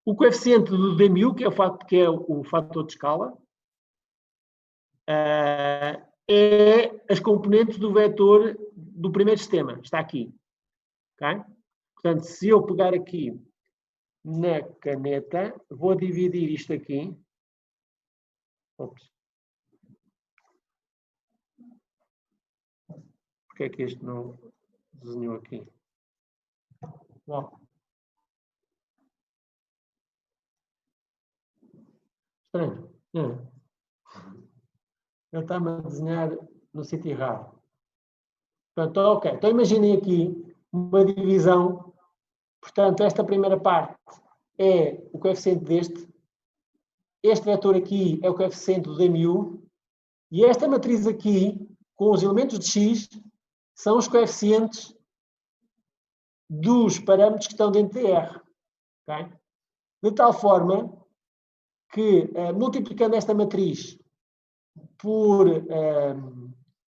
O coeficiente do DMU, que é o fator de escala, é as componentes do vetor do primeiro sistema, está aqui. Okay? Portanto, se eu pegar aqui na caneta, vou dividir isto aqui. Ops. Porque é que este não desenhou aqui? Bom. Estranho. Ele está-me a desenhar no sítio errado. Portanto, ok. Então imaginem aqui uma divisão. Portanto, esta primeira parte é o coeficiente deste. Este vetor aqui é o coeficiente do DMU. E esta matriz aqui, com os elementos de X, são os coeficientes dos parâmetros que estão dentro de R. Okay? De tal forma que, multiplicando esta matriz por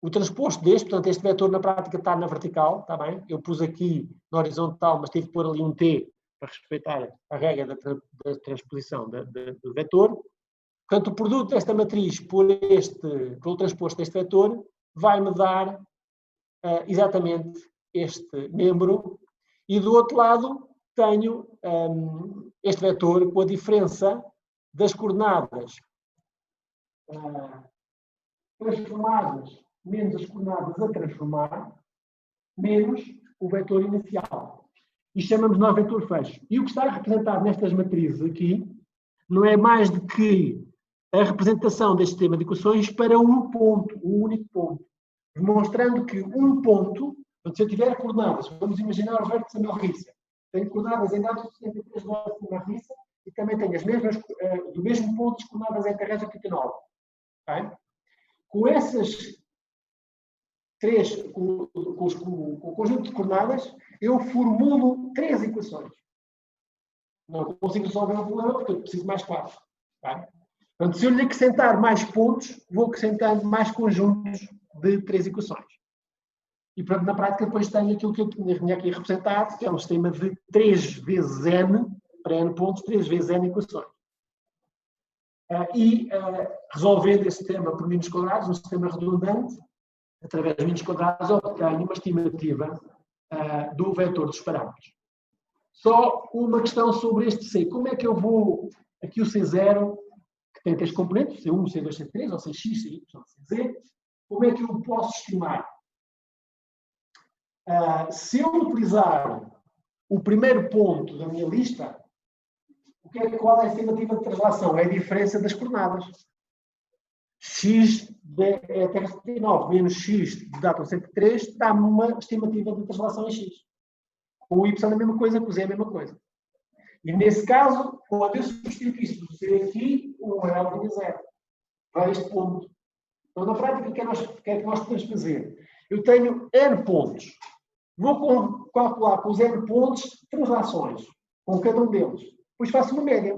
o transposto deste, portanto, este vetor na prática está na vertical, está bem? Eu pus aqui na horizontal, mas tive que pôr ali um T para respeitar a regra da transposição do vetor. Portanto, o produto desta matriz pelo transposto deste vetor vai-me dar exatamente este membro E do outro lado tenho este vetor com a diferença das coordenadas transformadas menos as coordenadas a transformar, menos o vetor inicial. E chamamos nós vetor fecho. E o que está representado nestas matrizes aqui não é mais do que a representação deste sistema de equações para um ponto, um único ponto. Demonstrando que um ponto, se eu tiver coordenadas, vamos imaginar o vértice da Melriça. Tenho coordenadas em dados de 73 graus da Melriça e também tenho as mesmas, do mesmo ponto, as coordenadas em Terra 89. Okay? Com essas três, com o conjunto de coordenadas, eu formulo 3 equações. Não consigo resolver o problema porque eu preciso de mais 4. Okay? Portanto, se eu lhe acrescentar mais pontos, vou acrescentando mais conjuntos de 3 equações. E, portanto, na prática, depois tenho aquilo que eu tinha aqui representado, que é um sistema de 3 vezes n, para n pontos, 3 vezes n equações. Resolvendo esse sistema por mínimos quadrados, um sistema redundante, através de mínimos quadrados, obtenho uma estimativa do vetor dos parâmetros. Só uma questão sobre este C. Como é que eu vou, aqui o C0, que tem 3 componentes, C1, C2, C3, ou Cx, Cy, Cz, como é que eu posso estimar? Se eu utilizar o primeiro ponto da minha lista, qual é a estimativa de translação? É a diferença das coordenadas. X é Terra 79 menos X de data 103 dá-me uma estimativa de translação em X. Com o Y é a mesma coisa, com o Z é a mesma coisa. E nesse caso, quando eu substituísse o C aqui, o L vinha 0. Vai a este ponto. Então, na prática, o que é que nós podemos fazer? Eu tenho N pontos. Vou calcular com os N pontos translações, com cada um deles. Depois faço uma média.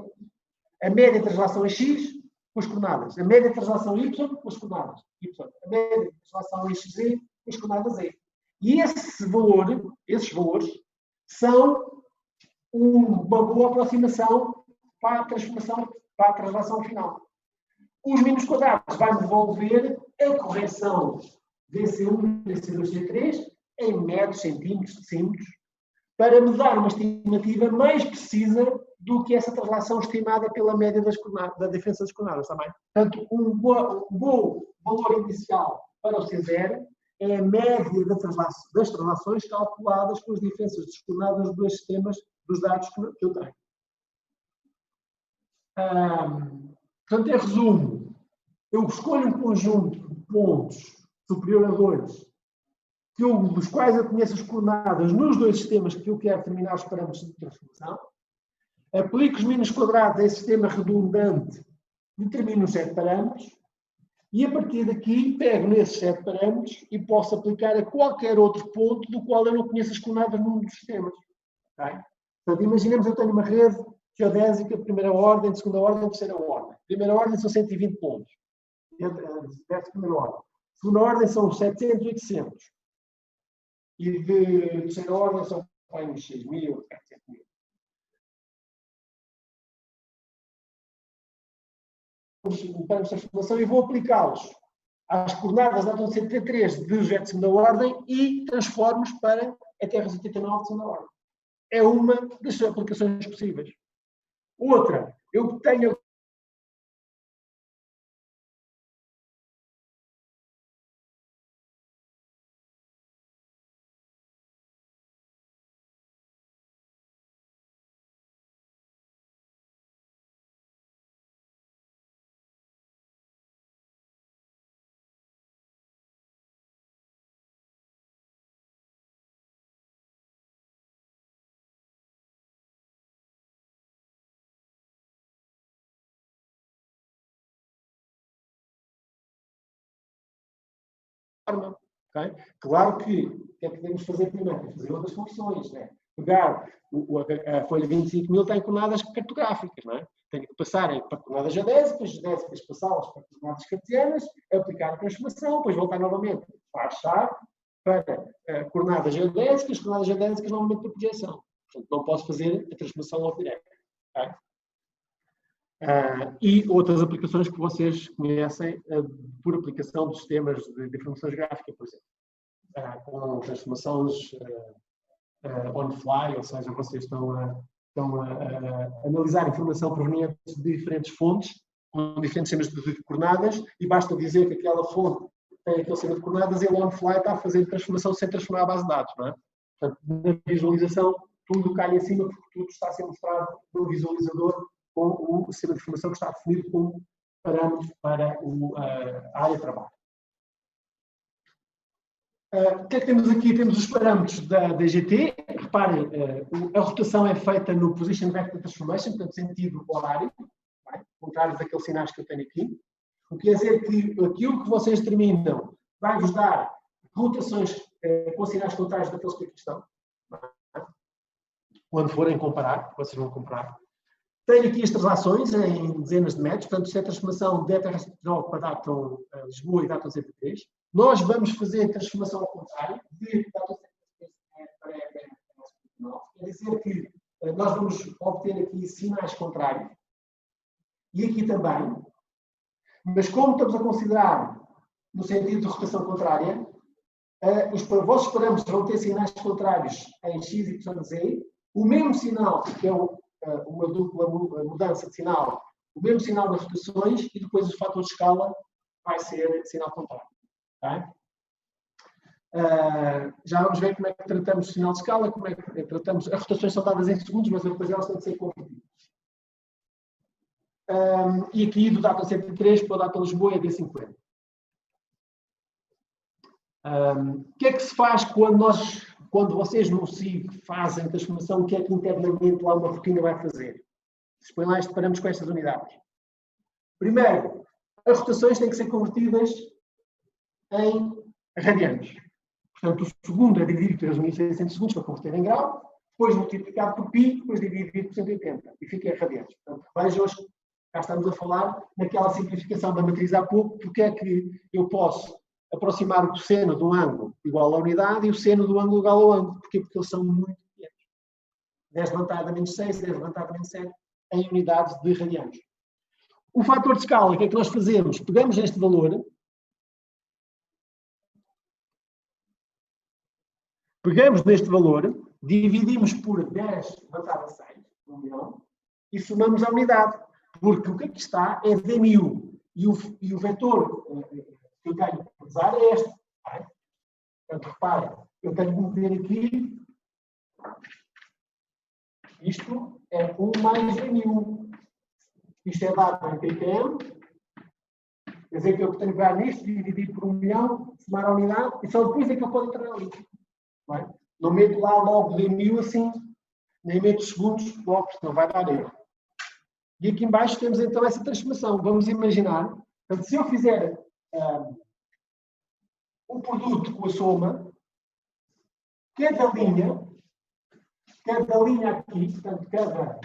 A média de translação é X com as coordenadas. A média de translação Y com as coordenadas Y. A média de translação é XZ com as coordenadas Z. E esses valores são uma boa aproximação para a transformação, para a translação final. Os mínimos quadrados vai-me devolver a correção DC1, DC2, C3 em metros, centímetros, decímetros, para me dar uma estimativa mais precisa do que essa translação estimada pela média da diferença das coordenadas também. Portanto, um bom valor inicial para o C0 é a média das translações calculadas com as diferenças das coordenadas dos dois sistemas dos dados que eu tenho. Portanto, em resumo, eu escolho um conjunto de pontos superior a 2, dos quais eu conheço as coordenadas nos dois sistemas que eu quero determinar os parâmetros de transformação, aplico os mínimos quadrados a esse sistema redundante, determino os 7 parâmetros, e a partir daqui pego nesses 7 parâmetros e posso aplicar a qualquer outro ponto do qual eu não conheço as coordenadas num dos sistemas. Okay? Portanto, imaginemos que eu tenho uma rede geodésica de primeira ordem, de segunda ordem, de terceira ordem. Primeira ordem são 120 pontos. Primeira ordem. Segunda ordem são 700 e 800. E de terceira ordem são 6.000, 700.000. Para a transformação e vou aplicá-los às coordenadas da data 103 de jet de segunda ordem e transformo-os para a Terra 79 de segunda ordem. É uma das aplicações possíveis. Outra, eu tenho forma. Okay? Claro que o que é que podemos fazer primeiro? Fazer outras funções. Né? Pegar a folha 25.000 tem coordenadas cartográficas. Não é? Tenho que passar para coordenadas geodésicas, passá-las para coordenadas cartesianas, aplicar a transformação, depois voltar novamente para achar, para coordenadas geodésicas novamente para projeção. Portanto, não posso fazer a transformação logo direta. Okay? E outras aplicações que vocês conhecem por aplicação de sistemas de informações gráficas, por exemplo, com transformações on fly, ou seja, vocês estão a analisar informação proveniente de diferentes fontes, com diferentes sistemas de coordenadas, e basta dizer que aquela fonte tem aquele sistema de coordenadas e ele on fly está a fazer transformação sem transformar a base de dados, não é? Portanto, na visualização, tudo cai em cima porque tudo está a ser mostrado no visualizador com o sistema de informação que está definido como parâmetros para a área de trabalho. O que é que temos aqui? Temos os parâmetros da DGT. Reparem, a rotação é feita no Position Vector Transformation, portanto, sentido horário, contrário daqueles sinais que eu tenho aqui. O que quer dizer que aquilo que vocês determinam vai-vos dar rotações com sinais contrários daqueles que aqui estão. Quando forem comparar, vocês vão comparar. Tenho aqui as translações em dezenas de metros, portanto, isto é a transformação de ETRS-9 para Datton Lisboa e Datton 103. Nós vamos fazer a transformação ao contrário, de Datton 103 para ETRS-9. Quer dizer que nós vamos obter aqui sinais contrários. E aqui também. Mas como estamos a considerar no sentido de rotação contrária, os vossos parâmetros vão ter sinais contrários em x, y, z. O mesmo sinal, que é uma dupla mudança de sinal, o mesmo sinal das rotações e depois o fator de escala vai ser sinal contrário. Tá? Já vamos ver como é que tratamos o sinal de escala, como é que tratamos. As rotações são dadas em segundos, mas depois elas têm de ser convertidas. E aqui do Datton 103 para o Datton Lisboa é D50. O que é que se faz quando vocês no SIG fazem transformação? O que é que internamente lá uma rotina vai fazer? Vocês põem lá este parâmetros com estas unidades. Primeiro, as rotações têm que ser convertidas em radianos. Portanto, o segundo é dividido por 3.600 segundos para converter em grau, depois multiplicado por π, depois dividido por 180 e fica em radianos. Portanto, vejam, cá estamos a falar naquela simplificação da matriz há pouco, porque é que eu posso aproximar o seno de um ângulo igual à unidade e o seno do ângulo igual ao ângulo. Porquê? Porque eles são muito pequenos. 10 levantado a menos 6, 10 levantado a menos 7, em unidades de radianos. O fator de escala, o que é que nós fazemos? Pegamos este valor, dividimos por 10 levantado a 6, 1 milhão, e somamos a unidade. Porque o que aqui está é d1000. E o vetor que eu tenho que usar é este. Tá? Portanto, reparem, eu tenho que meter aqui, isto é 1 mais d1000. Isto é dado em ppm, quer dizer que eu tenho que pegar nisto, dividir por 1 milhão, somar a unidade, e só depois é que eu posso entrar ali. Não meto lá logo d1000 assim, nem meto segundos logo, senão vai dar erro. E aqui embaixo temos então essa transformação. Vamos imaginar, portanto, se eu fizer um produto com a soma, cada linha aqui, portanto, cada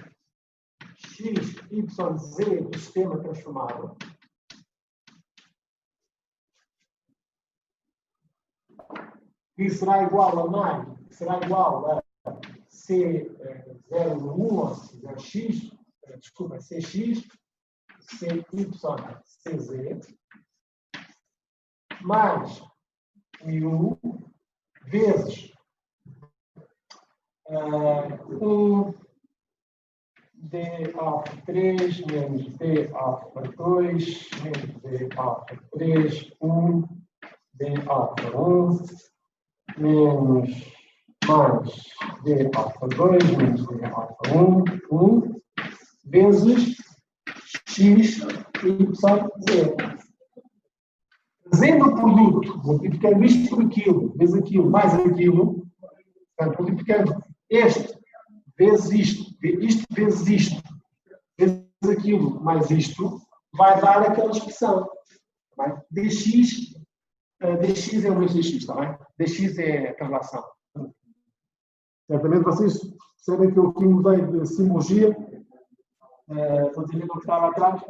x, y, z do sistema transformado, que será igual a mais, será igual a C01 ou C0x, desculpa, CX, CY, CZ, mais μ vezes 1 d alfa 3 menos d alfa 2 menos d alfa 3, 1 d alfa 1 menos mais d alfa 2 menos d alfa 1 vezes x, y, z. Fazendo o produto, multiplicando isto por aquilo, vezes aquilo, mais aquilo, portanto, multiplicando este vezes isto vezes isto, vezes aquilo, mais isto, vai dar aquela expressão. Tá? dx é o meu dx, está bem? dx é a translação. Certamente vocês percebem que eu aqui mudei de simbologia, relativamente ao que estava atrás.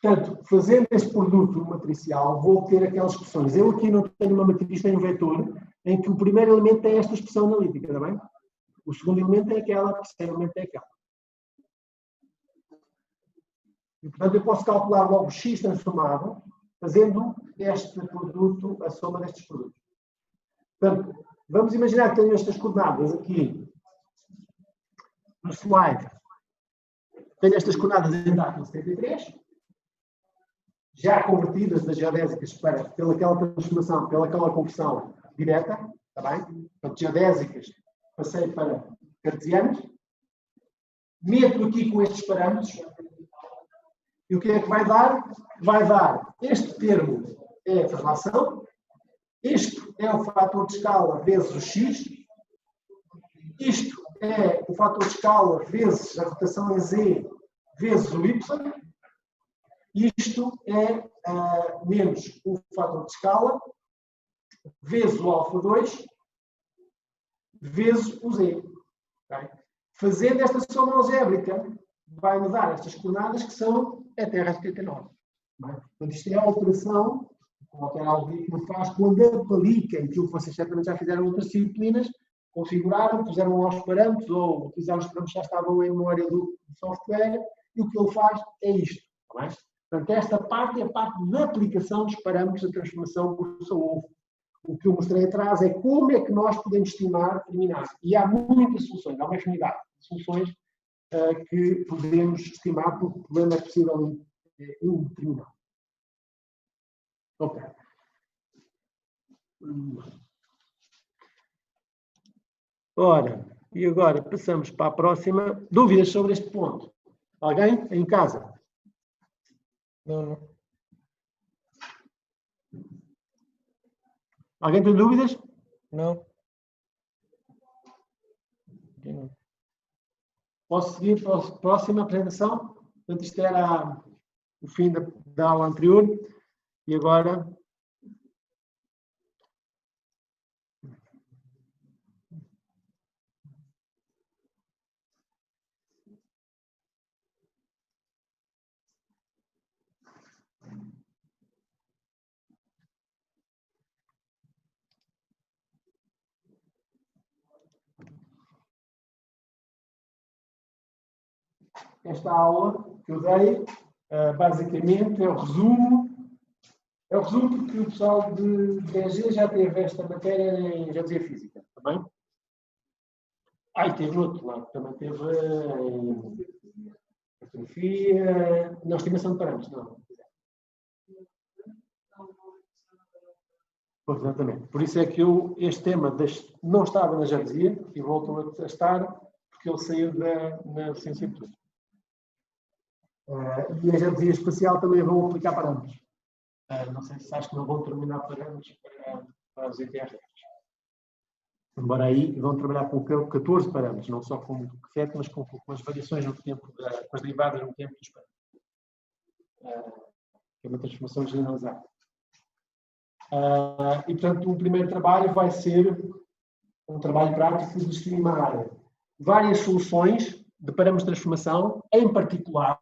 Portanto, fazendo este produto matricial, vou obter aquelas expressões. Eu aqui não tenho uma matriz, tenho um vetor, em que o primeiro elemento tem esta expressão analítica, está bem? O segundo elemento é aquela, o terceiro elemento é aquela. E, portanto, eu posso calcular logo o x transformado, fazendo este produto, a soma destes produtos. Portanto, vamos imaginar que tenho estas coordenadas aqui no slide. Tenho estas coordenadas em data 73, já convertidas das geodésicas pelaquela transformação, pelaquela conversão direta, está bem? Portanto, geodésicas, passei para cartesianas. Meto aqui com estes parâmetros. E o que é que vai dar? Vai dar este termo é a relação, este é o fator de escala vezes o x, isto é o fator de escala vezes a rotação em z vezes o y, isto é menos o fator de escala vezes o alfa 2 vezes o z. Okay? Fazendo esta soma algébrica, vai-me dar estas coordenadas que são a Terra 79. Portanto, isto é a operação que qualquer algoritmo faz quando aplica aquilo que vocês certamente já fizeram em outras disciplinas, configuraram, puseram lá os parâmetros ou utilizaram os parâmetros que já estavam em memória do software e o que ele faz é isto. Tá bem? Portanto, esta parte é a parte da aplicação dos parâmetros da transformação por Saúl. O que eu mostrei atrás é como é que nós podemos estimar determinar. E há muitas soluções, há uma infinidade de soluções que podemos estimar porque o problema é possível indeterminado. Ok. Ora, e agora passamos para a próxima. Dúvidas sobre este ponto? Alguém em casa? Não. Alguém tem dúvidas? Não. Posso seguir para a próxima apresentação? Portanto, isto era o fim da aula anterior. E agora... Esta aula que eu dei, basicamente, é o resumo. É o resumo porque o pessoal de DG já teve esta matéria em Geodesia Física, também. E teve outro lado, também teve em cartografia, não, estimação de parâmetros, não. Pois, exatamente. Por isso é que este tema não estava na Geodesia e voltou a estar porque ele saiu na ciência política. E a geodesia espacial também vão aplicar parâmetros. Não sei se acho que não vão terminar parâmetros para os ETRs. Embora aí vão trabalhar com 14 parâmetros, não só com 7, mas com as variações no tempo, com as derivadas no tempo dos parâmetros. Que é uma transformação generalizada. E, portanto, o primeiro trabalho vai ser um trabalho prático de estimar várias soluções de parâmetros de transformação, em particular,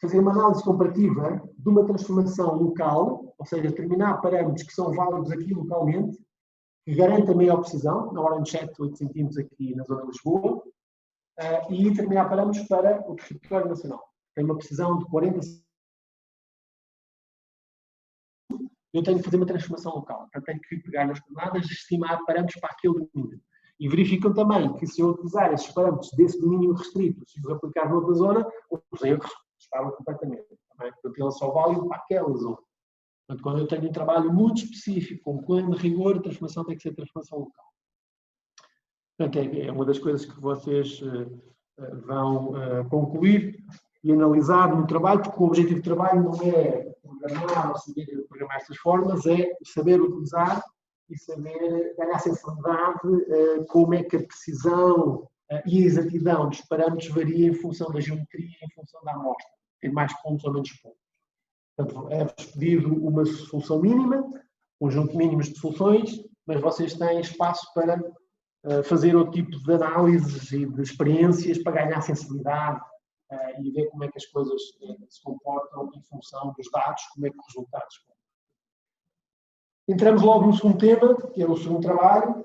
fazer uma análise comparativa de uma transformação local, ou seja, determinar parâmetros que são válidos aqui localmente, que garantem a maior precisão, na ordem de 7, 8 centímetros aqui na zona de Lisboa, e determinar parâmetros para o território nacional. Tem uma precisão de 40 centímetros. Eu tenho que fazer uma transformação local. Portanto, tenho que pegar nas coordenadas e estimar parâmetros para aquele domínio. E verificam também que se eu utilizar esses parâmetros desse domínio restrito, se os aplicar noutra zona, os erros disparam completamente. Portanto, ele é só válido para aquela zona. Portanto, quando eu tenho um trabalho muito específico, com plano de rigor, a transformação tem que ser transformação local. Portanto, é uma das coisas que vocês vão concluir e analisar no trabalho, porque o objetivo do trabalho não é programar ou saber programar estas formas, é saber utilizar e saber ganhar sensibilidade como é que a precisão e a exatidão dos parâmetros varia em função da geometria, em função da amostra. Tem mais pontos ou menos pontos. Portanto, é-vos pedido uma solução mínima, conjunto mínimos de soluções, mas vocês têm espaço para fazer outro tipo de análises e de experiências para ganhar sensibilidade e ver como é que as coisas se comportam em função dos dados, como é que os resultados se comportam. Entramos logo no segundo tema, que é o segundo trabalho,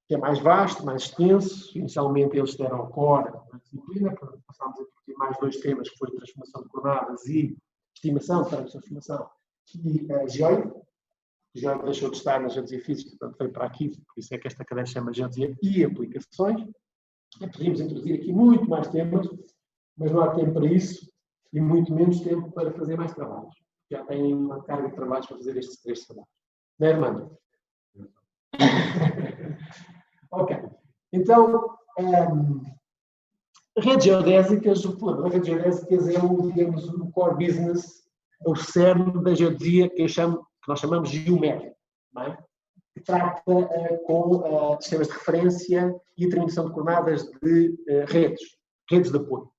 que é mais vasto, mais extenso. Inicialmente eles deram ao core da disciplina, passámos a discutir mais 2 temas, que foi transformação de coordenadas e estimação, transformação e geóide. já deixou de estar na geodesia física, portanto veio para aqui, por isso é que esta cadeira chama Geodesia e Aplicações. E podíamos introduzir aqui muito mais temas, mas não há tempo para isso e muito menos tempo para fazer mais trabalhos. Já têm uma carga de trabalhos para fazer estes 3 trabalhos. Não é, Armando? Ok. Então, redes geodésicas, o problema das redes geodésicas é digamos, o core business, o cerne da geodesia que nós chamamos geométrica, não é? Que trata com sistemas de referência e determinação de coordenadas de redes de apoio.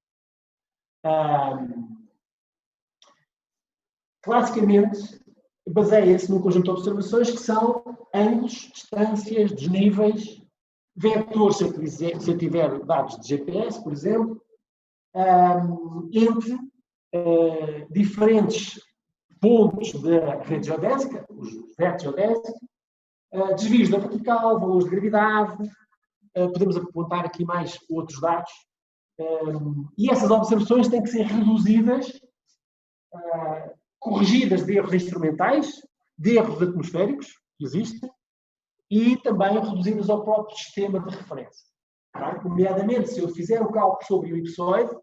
Classicamente, baseia-se num conjunto de observações que são ângulos, distâncias, desníveis, vetores, se eu tiver dados de GPS, por exemplo, entre diferentes pontos da rede geodésica, os vértices geodésicos, desvios da vertical, valores de gravidade, podemos apontar aqui mais outros dados, e essas observações têm que ser reduzidas, corrigidas de erros instrumentais, de erros atmosféricos que existem, e também reduzidas ao próprio sistema de referência. Tá? Nomeadamente, se eu fizer o cálculo sobre o elipsoide,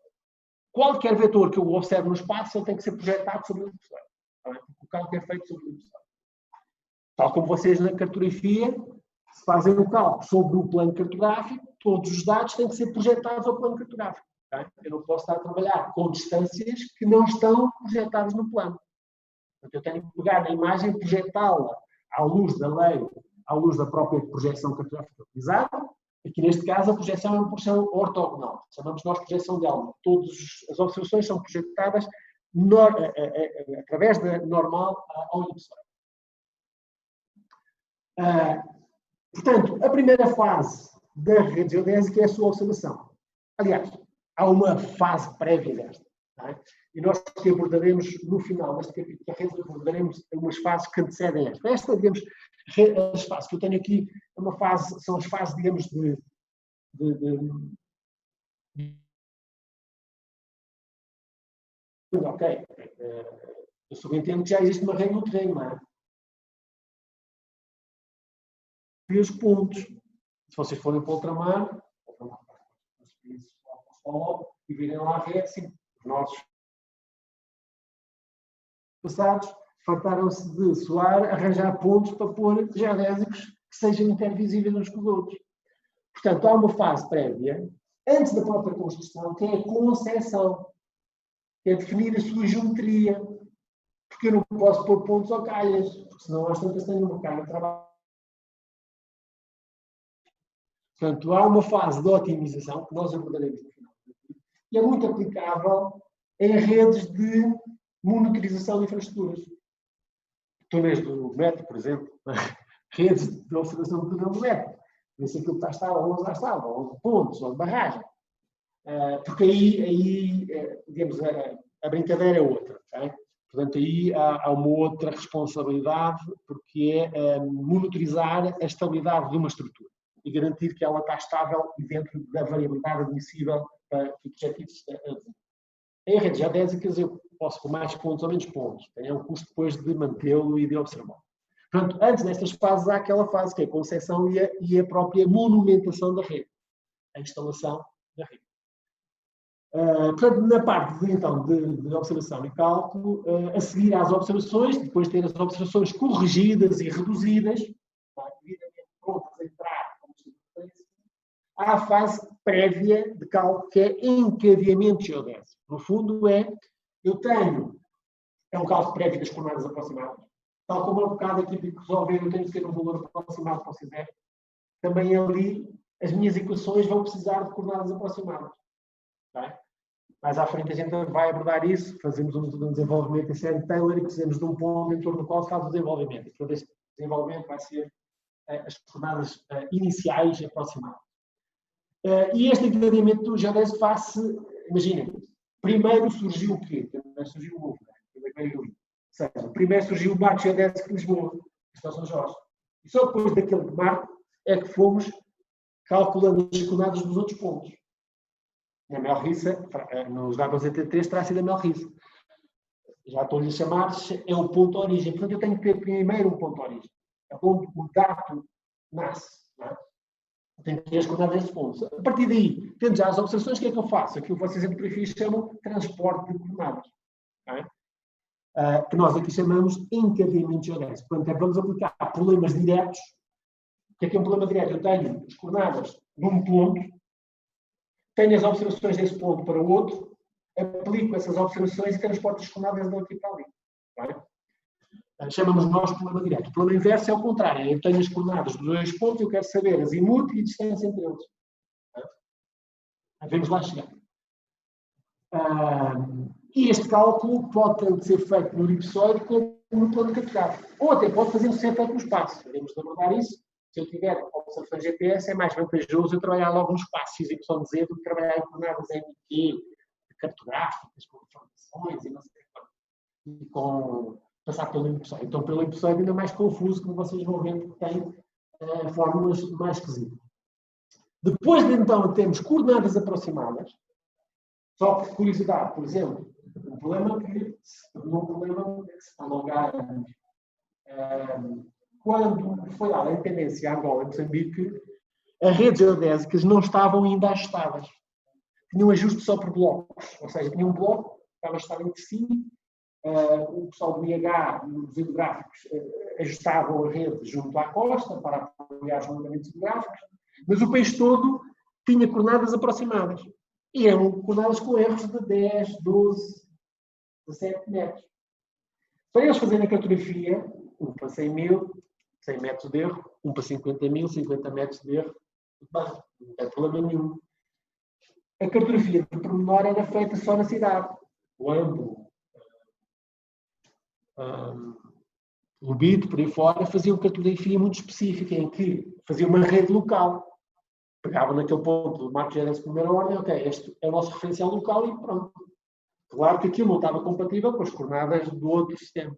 qualquer vetor que eu observe no espaço ele tem que ser projetado sobre o elipsoide. Tá? O cálculo é feito sobre o elipsoide. Tal como vocês na cartografia, se fazem o cálculo sobre o plano cartográfico, todos os dados têm que ser projetados ao plano cartográfico. Tá? Eu não posso estar a trabalhar com distâncias que não estão projetadas no plano. Portanto, eu tenho que pegar na imagem e projetá-la à luz da lei, à luz da própria projeção cartográfica utilizada. Aqui, neste caso, a projeção é uma projeção ortogonal. Chamamos nós de projeção de ângulo. Todas as observações são projetadas através da normal ao elipsoide. Portanto, a primeira fase da rede geodésica é a sua observação. Aliás, há uma fase prévia desta. É? E nós que abordaremos no final deste capítulo da rede, abordaremos umas fases que antecedem esta. Esta, digamos, as fases que eu tenho aqui, são as fases, digamos, ok, eu subentendo que já existe uma rede no terreno, não é? E os pontos, se vocês forem para o ultramar, e virem lá a rede, sim, os nossos passados fartaram-se de soar, arranjar pontos para pôr geodésicos que sejam intervisíveis uns com os outros. Portanto, há uma fase prévia, antes da própria construção, que é a concepção, que é definir a sua geometria, porque eu não posso pôr pontos ou calhas, porque senão às tantas tenho uma carga de trabalho. Portanto, há uma fase de otimização, que nós abordaremos no final, e é muito aplicável em redes de monitorização de infraestruturas. Túneis do metro, por exemplo, redes de observação do túnel do metro. Não sei aquilo que está estável, ou não está estável, ou de pontos, ou de barragem. Porque aí digamos, a brincadeira é outra. Okay? Portanto, aí há uma outra responsabilidade, porque é monitorizar a estabilidade de uma estrutura e garantir que ela está estável e dentro da variabilidade admissível para que objetivos atingir. Em redes geodésicas eu posso pôr mais pontos ou menos pontos. Tem um custo depois de mantê-lo e de observar. Portanto, antes destas fases há aquela fase que é a concepção e a própria monumentação da rede. A instalação da rede. Portanto, na parte de observação e cálculo, a seguir às observações, depois de ter as observações corrigidas e reduzidas, devidamente prontas a entrar, há a fase prévia de cálculo, que é encadeamento geodésico. No fundo, é um cálculo prévio das coordenadas aproximadas. Tal como é um bocado aqui de resolver, eu tenho que ter um valor aproximado para o CISER. Também ali, as minhas equações vão precisar de coordenadas aproximadas. Tá? Mais à frente a gente vai abordar isso, fazemos um desenvolvimento em série Taylor e precisamos de um ponto em torno do qual se faz o desenvolvimento. E todo esse desenvolvimento vai ser as coordenadas iniciais aproximadas. E este encadeamento geodésico faz-se, imaginem, primeiro surgiu o quê? Primeiro surgiu o Louvre, ou seja, primeiro surgiu o Marco Geodésico de Lisboa, isto é São Jorge. E só depois daquele marco é que fomos calculando as coordenadas dos outros pontos. Na Melrissa, nos dados 83, terá sido a Melrissa. já estou-lhe a chamar, é o ponto de origem. Portanto, eu tenho que ter primeiro um ponto de origem. É onde o dato nasce. Não é? Tenho que ter as coordenadas desse ponto. A partir daí, tendo já as observações, o que é que eu faço? Aquilo que vocês em fotografia chamam de transporte de coordenadas. Não é? Que nós aqui chamamos encadeamento geodésico. Portanto, é para nos aplicar problemas diretos. O que é um problema direto? Eu tenho as coordenadas de um ponto, tenho as observações desse ponto para o outro, aplico essas observações e transporto as coordenadas daqui para ali. Não é? Chamamos nós de problema direto. O problema inverso é o contrário. Eu tenho as coordenadas dos dois pontos, eu quero saber azimute e a distância entre eles. Vamos lá chegar. E este cálculo pode tanto ser feito no elipsoide como no plano cartográfico. Ou até pode ser feito no espaço. Podemos abordar isso. Se eu tiver observações GPS, é mais vantajoso eu trabalhar logo no espaço XYZ do que trabalhar em coordenadas MQ, cartográficas, com informações e não sei o que. E com passar pelo elipsoide. Então, pelo elipsoide ainda mais confuso, como vocês vão ver, que tem fórmulas mais esquisitas. Depois de então termos coordenadas aproximadas, só por curiosidade, por exemplo, um problema que se tornou um problema que se prolongar quando foi dada a independência a Angola e Moçambique, as redes geodésicas não estavam ainda ajustadas. Tinham ajuste só por blocos, ou seja, tinha um bloco que estava ajustado entre si, o pessoal do IH, os hidrográficos, ajustavam a rede junto à costa para apoiar os levantamentos hidrográficos, mas o país todo tinha coordenadas aproximadas. E eram coordenadas com erros de 10, 12, 17 metros. Para eles fazerem a cartografia, um para 100 mil, 100 metros de erro, um para 50 mil, 50 metros de erro, não tem problema nenhum. A cartografia de pormenor era feita só na cidade. Quando o BID, por aí fora, fazia uma cartografia muito específica, em que fazia uma rede local. Pegava naquele ponto do marco geodésico de primeira ordem, ok, este é o nosso referencial local e pronto. Claro que aquilo não estava compatível com as coordenadas do outro sistema.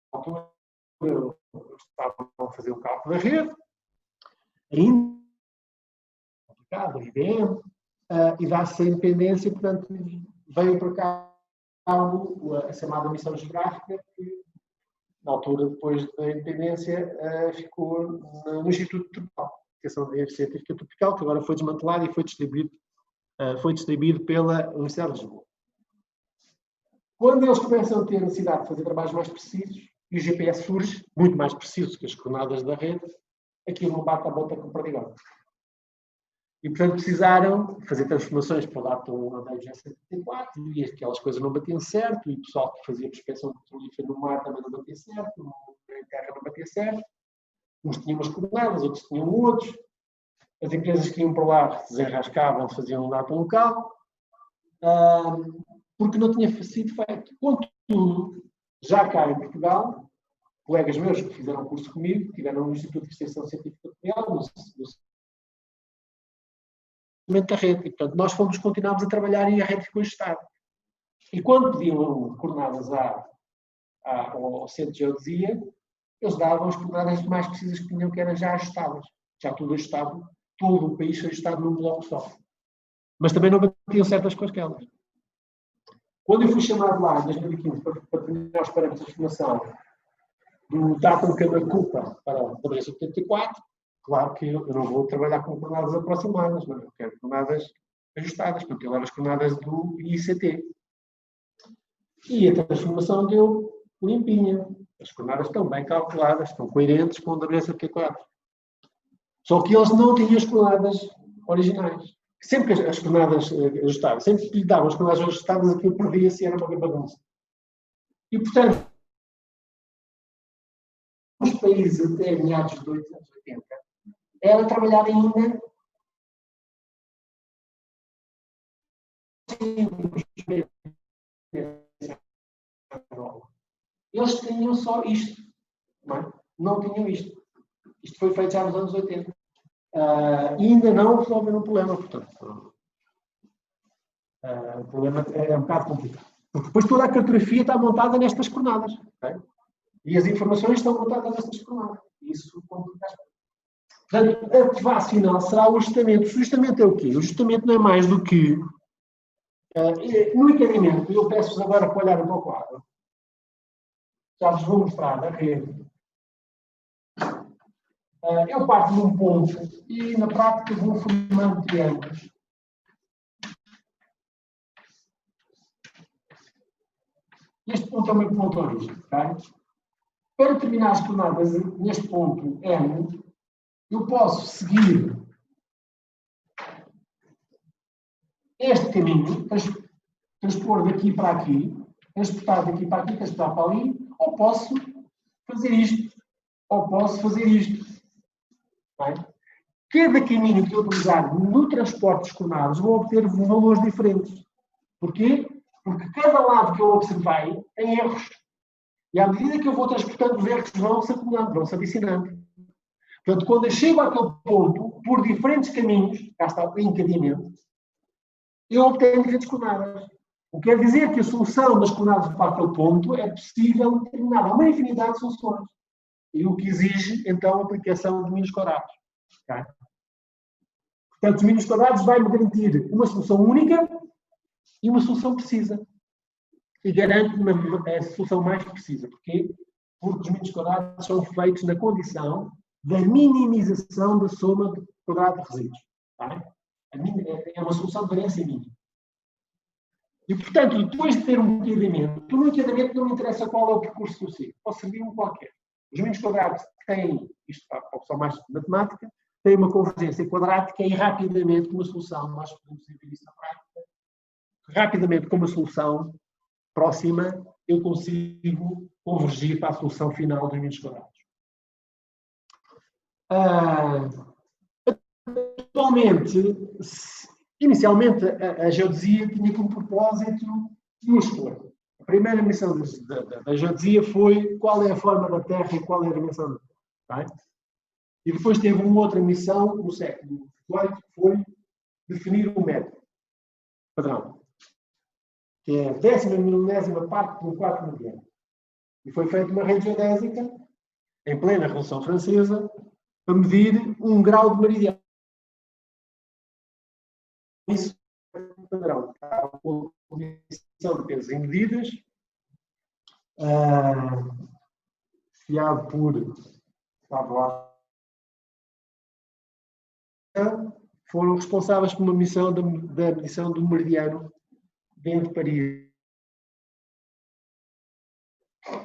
Estavam a fazer o cálculo da rede, ainda complicado, a IBM, e dá-se a independência, portanto, veio para cá a chamada missão geográfica, que na altura, depois da independência, ficou no Instituto Tropical, Investigação Científica Tropical, que agora foi desmantelado e foi distribuído pela Universidade de Lisboa. Quando eles começam a ter necessidade de fazer trabalhos mais precisos, e o GPS surge, muito mais preciso que as coordenadas da rede, aquilo não bate a bota com o perdigão. E, portanto, precisaram fazer transformações para o datum da G74, e aquelas coisas não batiam certo, e o pessoal que fazia prospecção petrolífera no mar também não batia certo, na terra não batia certo. Uns tinham umas coordenadas, outros tinham outros. As empresas que iam para lá desenrascavam, faziam um datum local, porque não tinha sido feito. Contudo, já cá em Portugal, colegas meus que fizeram curso comigo, tiveram no Instituto de Extensão Científica Real, da rede. E, portanto, nós continuámos a trabalhar e a rede ficou ajustada. E quando pediam coordenadas ao Centro de Geodesia, eles davam as coordenadas mais precisas que tinham, que eram já ajustadas. Já tudo ajustado, todo o país ajustado num bloco só. Mas também não batiam certas com aquelas. Quando eu fui chamado lá, em 2015, para determinar os parâmetros de formação do datum Camacupa para o W74, claro que eu não vou trabalhar com coordenadas aproximadas, mas eu quero coordenadas ajustadas, porque eu levo as coordenadas do ICT. E a transformação deu limpinha. As coordenadas estão bem calculadas, estão coerentes com o W74. Só que eles não tinham as coordenadas originais. Sempre que as coordenadas ajustadas, sempre que lhe davam as coordenadas ajustadas, aquilo perdia-se e era uma bagunça. E, portanto, os países até meados dos anos 80, era trabalhar ainda eles tinham só isto, não tinham isto. Isto foi feito já nos anos 80. E ainda não resolveram o problema, portanto. O problema é um bocado complicado. Porque depois toda a cartografia está montada nestas coordenadas. Okay? E as informações estão montadas nestas coordenadas. Isso complica as coisas. Portanto, a base final será o ajustamento. O ajustamento é o quê? O ajustamento não é mais do que No encadimento, eu peço-vos agora para olhar para o quadro. Já vos vou mostrar a rede. Eu parto de um ponto e, na prática, vou formando triângulos. Este ponto é o meu ponto de origem. Okay? Para terminar as coordenadas neste ponto N, eu posso seguir este caminho, transpor daqui para aqui, transportar daqui para aqui, transportar para ali, ou posso fazer isto, ou posso fazer isto. Bem? Cada caminho que eu utilizar no transporte dos coordenadas vou obter valores diferentes. Porquê? Porque cada lado que eu observei tem erros. E à medida que eu vou transportando, os erros vão se acumulando, vão se adicionando. Portanto, quando eu chego àquele ponto, por diferentes caminhos, cá está o encadeamento, eu obtenho diferentes coordenadas. O que quer dizer que a solução das coordenadas para aquele ponto é possível determinar. Há uma infinidade de soluções. E o que exige, então, a aplicação de domínios quadrados. Okay? Portanto, os domínios quadrados vai-me garantir uma solução única e uma solução precisa. E garante-me a solução mais precisa. Porquê? Porque os domínios quadrados são feitos na condição da minimização da soma de quadrado de resíduos. Tá? É uma solução de variância mínima. E, portanto, depois de ter um encadeamento, no encadeamento não me interessa qual é o percurso que eu sigo. Posso servir um qualquer. Os domínios quadrados têm, isto para a opção mais matemática, têm uma convergência quadrática e rapidamente, com uma solução, nós podemos ver isso na prática, rapidamente com uma solução próxima, eu consigo convergir para a solução final dos domínios quadrados. Atualmente, inicialmente, a geodesia tinha como propósito duas coisas. A primeira missão da geodesia foi qual é a forma da Terra e qual é a dimensão da Terra. Tá? E depois teve uma outra missão no século XVIII, que foi definir o método padrão, que é a 10ª parte do quarto meridiano. E foi feita uma rede geodésica, em plena Revolução Francesa, para medir um grau de meridiano. Isso é um padrão. Há uma condição de pesos e medidas, fiado por foram responsáveis por uma missão da medição do meridiano dentro de Paris.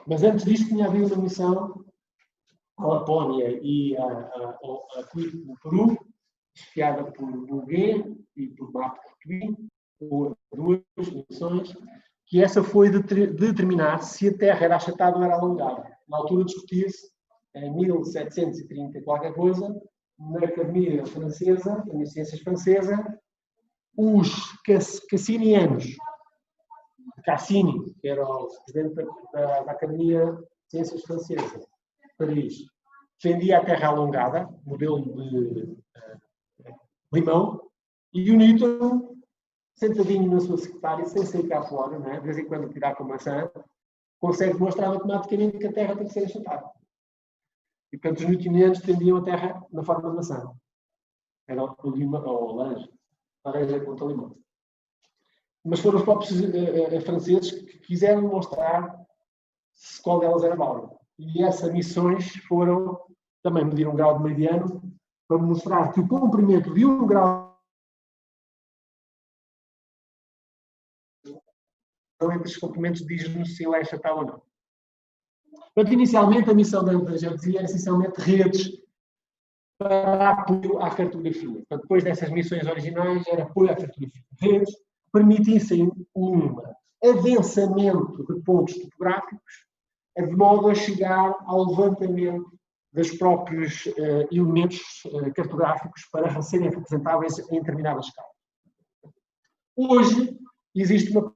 Mas antes disto tinha havido uma missão à Lapónia e a Cuito no Peru, chefiada por Bouguer e por Marco Coutubin, por duas missões, que essa foi de determinar se a Terra era achatada ou era alongada. Na altura discutia-se, em 1730 qualquer coisa, na Academia Francesa, nas Ciências Francesas, os cassinianos, Cassini, que era o presidente da Academia de Ciências Francesas, de Paris, defendia a Terra alongada, modelo de limão, e o Newton, sentadinho na sua secretária, sem sair cá fora, não é? De vez em quando tirar com a maçã, consegue demonstrar matematicamente que a Terra tem que ser achatada. E, portanto, os newtonianos defendiam a Terra na forma de maçã. Era o limão, ou laranja contra limão. Mas foram os próprios franceses que quiseram mostrar qual delas era válida. E essas missões foram, também medir um grau de meridiano, para mostrar que o comprimento de um grau entre os comprimentos diz-nos se ele é achatado ou não. Portanto, inicialmente, a missão da geodesia era essencialmente redes para apoio à cartografia. Portanto, depois dessas missões originais, era apoio à cartografia. Redes permitissem um adensamento de pontos topográficos, de modo a chegar ao levantamento dos próprios elementos cartográficos para serem representáveis em determinada escala. Hoje, existe uma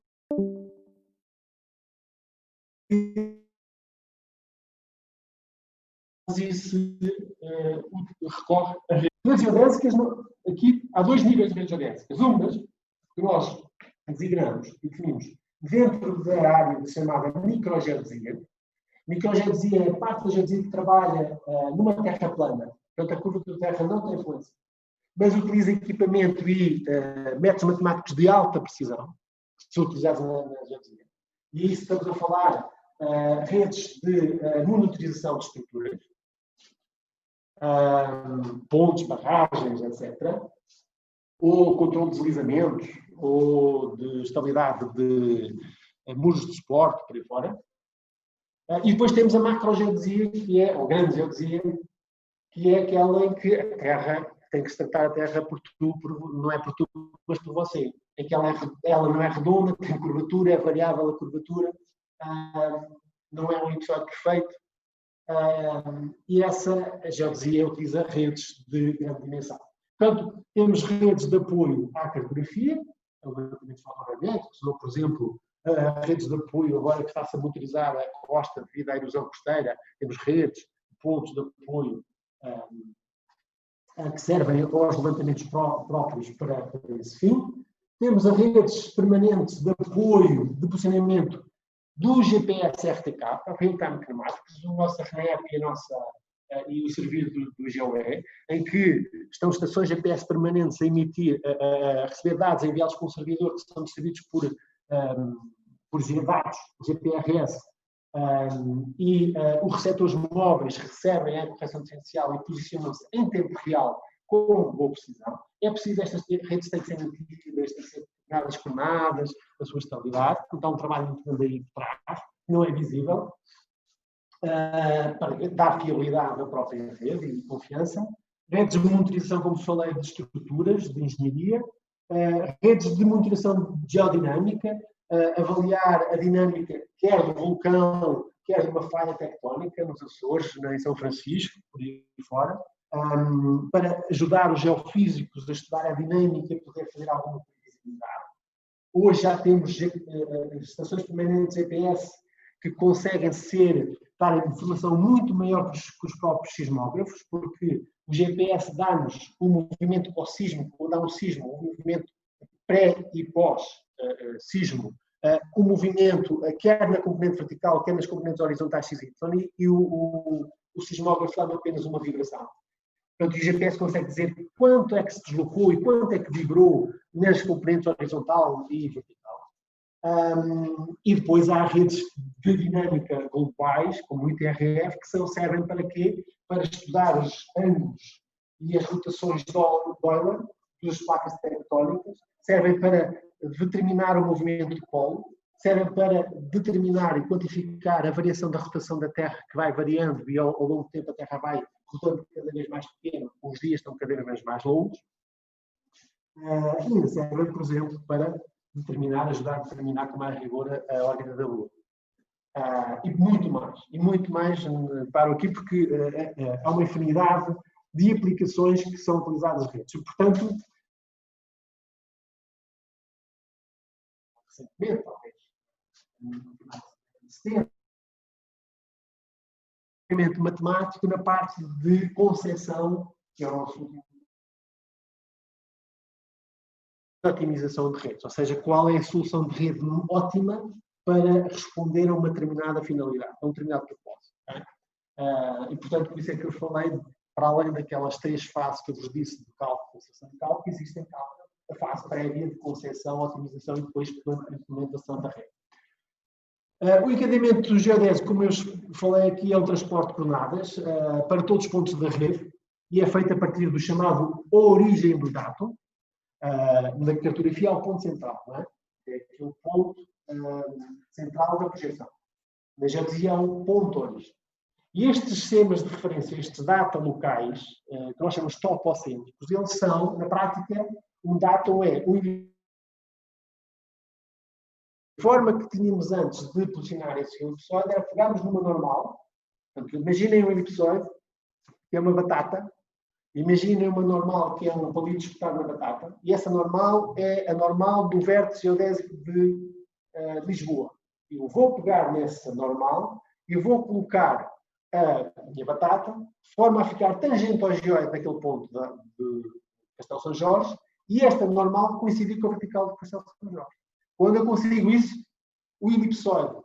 recorre a redes geodésicas. Aqui há dois níveis de redes geodésicas. Umas que nós designamos e definimos dentro da área chamada microgeodesia. Microgeodesia é a parte da geodesia que trabalha numa terra plana. Portanto, a curvatura da terra não tem influência. Mas utiliza equipamento e métodos matemáticos de alta precisão. são utilizadas na geodesia. E isso estamos a falar redes de monitorização de estruturas, pontes, barragens, etc., ou controle de deslizamentos, ou de estabilidade de muros de suporte, por aí fora. E depois temos a macrogeodesia, que é, ou grande geodesia, que é aquela em que a Terra tem que se tratar a Terra não é por tu, mas por você. Em que ela não é redonda, tem curvatura, é variável a curvatura, não é um episódio perfeito. E essa geodesia utiliza redes de grande dimensão. Portanto, temos redes de apoio à cartografia, ao levantamento fotográfico, ou, por exemplo, redes de apoio, agora que está-se a monitorizar a costa devido à erosão costeira, temos redes, pontos de apoio que servem aos levantamentos próprios para esse fim. Temos as redes permanentes de apoio, de posicionamento do GPS RTK, Real Time Kinematics, o nosso RNEP e o serviço do GOE, em que estão estações GPS permanentes a emitir, a receber dados enviados para um servidor que são distribuídos por GDATs, GPRS, e os receptores móveis recebem a correção diferencial e posicionam-se em tempo real com boa precisão. É preciso estas redes têm que ser mantidas, têm que ser pegadas, coordenadas, a sua estabilidade. Então, um trabalho muito grande aí por trás, não é visível, para dar fiabilidade à própria rede e confiança. Redes de monitorização, como falei, de estruturas, de engenharia. Redes de monitorização geodinâmica, avaliar a dinâmica, quer do vulcão, quer de uma falha tectónica nos Açores, em São Francisco, por aí fora, para ajudar os geofísicos a estudar a dinâmica e poder fazer alguma previsibilidade. Hoje já temos estações permanentes GPS que conseguem dar informação muito maior que os próprios sismógrafos, porque o GPS dá-nos o movimento pós-sísmico, ou dá um sismo, o movimento pré e pós-sismo, o movimento, quer na componente vertical, quer nas componentes horizontais XY, e o sismógrafo dá apenas uma vibração. Portanto, o GPS consegue dizer quanto é que se deslocou e quanto é que vibrou nas componentes horizontal e vertical. E depois há redes de dinâmica globais, como o ITRF, que servem para quê? Para estudar os ângulos e as rotações de Euler das placas tectónicas, servem para determinar o movimento do polo, servem para determinar e quantificar a variação da rotação da Terra, que vai variando e ao longo do tempo a Terra vai rotando cada vez mais pequeno, os dias estão cada vez mais longos. E ainda servem, por exemplo, para ajudar a determinar com mais rigor a órbita da Lua. E muito mais paro aqui porque há uma infinidade de aplicações que são utilizadas nas redes. Portanto, recentemente, talvez, matemático na parte de concepção, que é o nosso de otimização de redes, ou seja, qual é a solução de rede ótima para responder a uma determinada finalidade, a um determinado propósito. E, portanto, por isso é que eu falei, para além daquelas 3 fases que eu vos disse de cálculo, concepção de cálculo, existe a fase prévia de concepção, otimização e depois implementação da rede. O encadeamento geodésico, como eu falei aqui, é o transporte de coordenadas para todos os pontos da rede e é feito a partir do chamado origem do dado. Na cartografia é o ponto central, não é? É aquele ponto central da projeção. Na geodesia é o ponto origem. E estes sistemas de referência, estes data locais, que nós chamamos topocêntricos, eles são, na prática, um data é a forma que tínhamos antes de posicionar esse elipsoide era pegarmos numa normal. Portanto, imaginem um elipsoide, que é uma batata. Imaginem uma normal que é um palito espetado na batata. E essa normal é a normal do vértice geodésico de Lisboa. Eu vou pegar nessa normal e vou colocar a minha batata de forma a ficar tangente ao geóide daquele ponto de Castelo São Jorge e esta normal coincidir com a vertical de Castelo São Jorge. Quando eu consigo isso, o elipsoide,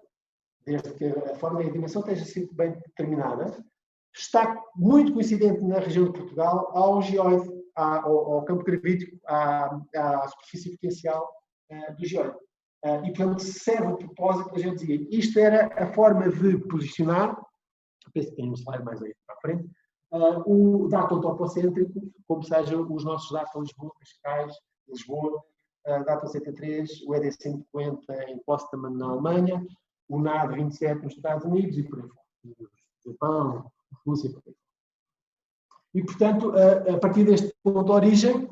desde que a forma e a dimensão esteja sido bem determinada, está muito coincidente na região de Portugal ao geóide, ao campo gravítico, à superfície potencial do geóide. E, portanto, serve o propósito, a gente dizia, isto era a forma de posicionar, penso que tem um slide mais aí para a frente, o datum topocêntrico, como sejam os nossos dados Lisboa, Cascais, Lisboa, datum 73, o ED 150 em Potsdam, na Alemanha, o NAD 27 nos Estados Unidos e por aí fora. Japão, Rússia, por aí fora. E, portanto, a partir deste ponto de origem,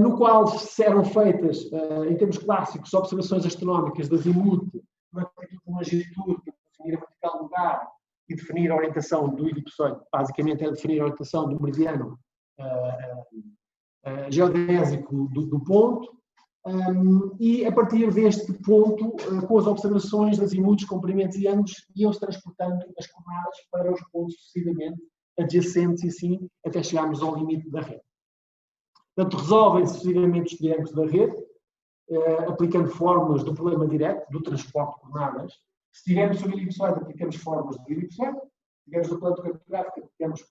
no qual eram feitas, em termos clássicos, observações astronómicas de azimute, uma longitude para definir a vertical lugar e definir a orientação do elipsoide, basicamente é definir a orientação do meridiano geodésico do ponto, e a partir deste ponto, com as observações de azimutos, comprimentos e ângulos, iam-se transportando as coordenadas para os pontos sucessivamente adjacentes e assim até chegarmos ao limite da rede. Portanto, resolvem-se sucessivamente os triângulos da rede, aplicando fórmulas do problema direto, do transporte de coordenadas. Se tivermos sobre o elipsoide, aplicamos fórmulas do elipsoide. Se tivermos do plano cartográfico, aplicamos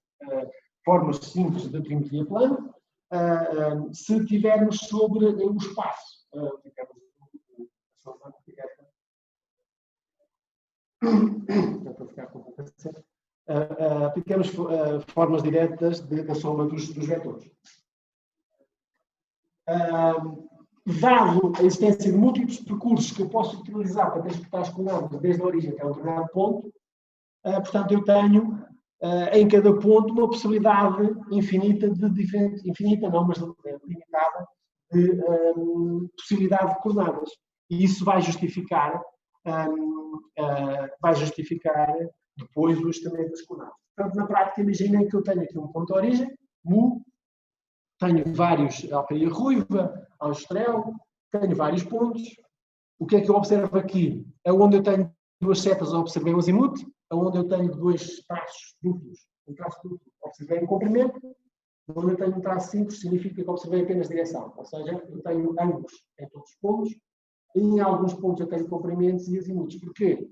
fórmulas simples da trigonometria plana. Se tivermos sobre o espaço, aplicamos a solução direta. Para ficar com pouca certeza. Aplicamos formas diretas da soma dos vetores. Dado a existência de múltiplos percursos que eu posso utilizar para transportar as coordenadas desde a origem até um determinado ponto, portanto, eu tenho em cada ponto uma possibilidade infinita de diferentes, infinita não, mas limitada, de possibilidade de coordenadas. E isso vai justificar depois o ajustamento das coordenadas. Portanto, na prática, imaginem que eu tenho aqui um ponto de origem, mu, tenho vários alcaria ruiva, austrel, tenho vários pontos. O que é que eu observo aqui? É onde eu tenho duas setas, eu observei o azimuth, é onde eu tenho dois traços duplos, um traço duplo, observei o comprimento, onde eu tenho um traço simples, significa que observei apenas direção, ou seja, eu tenho ângulos em todos os pontos, e em alguns pontos eu tenho comprimentos e azimuths. Porquê?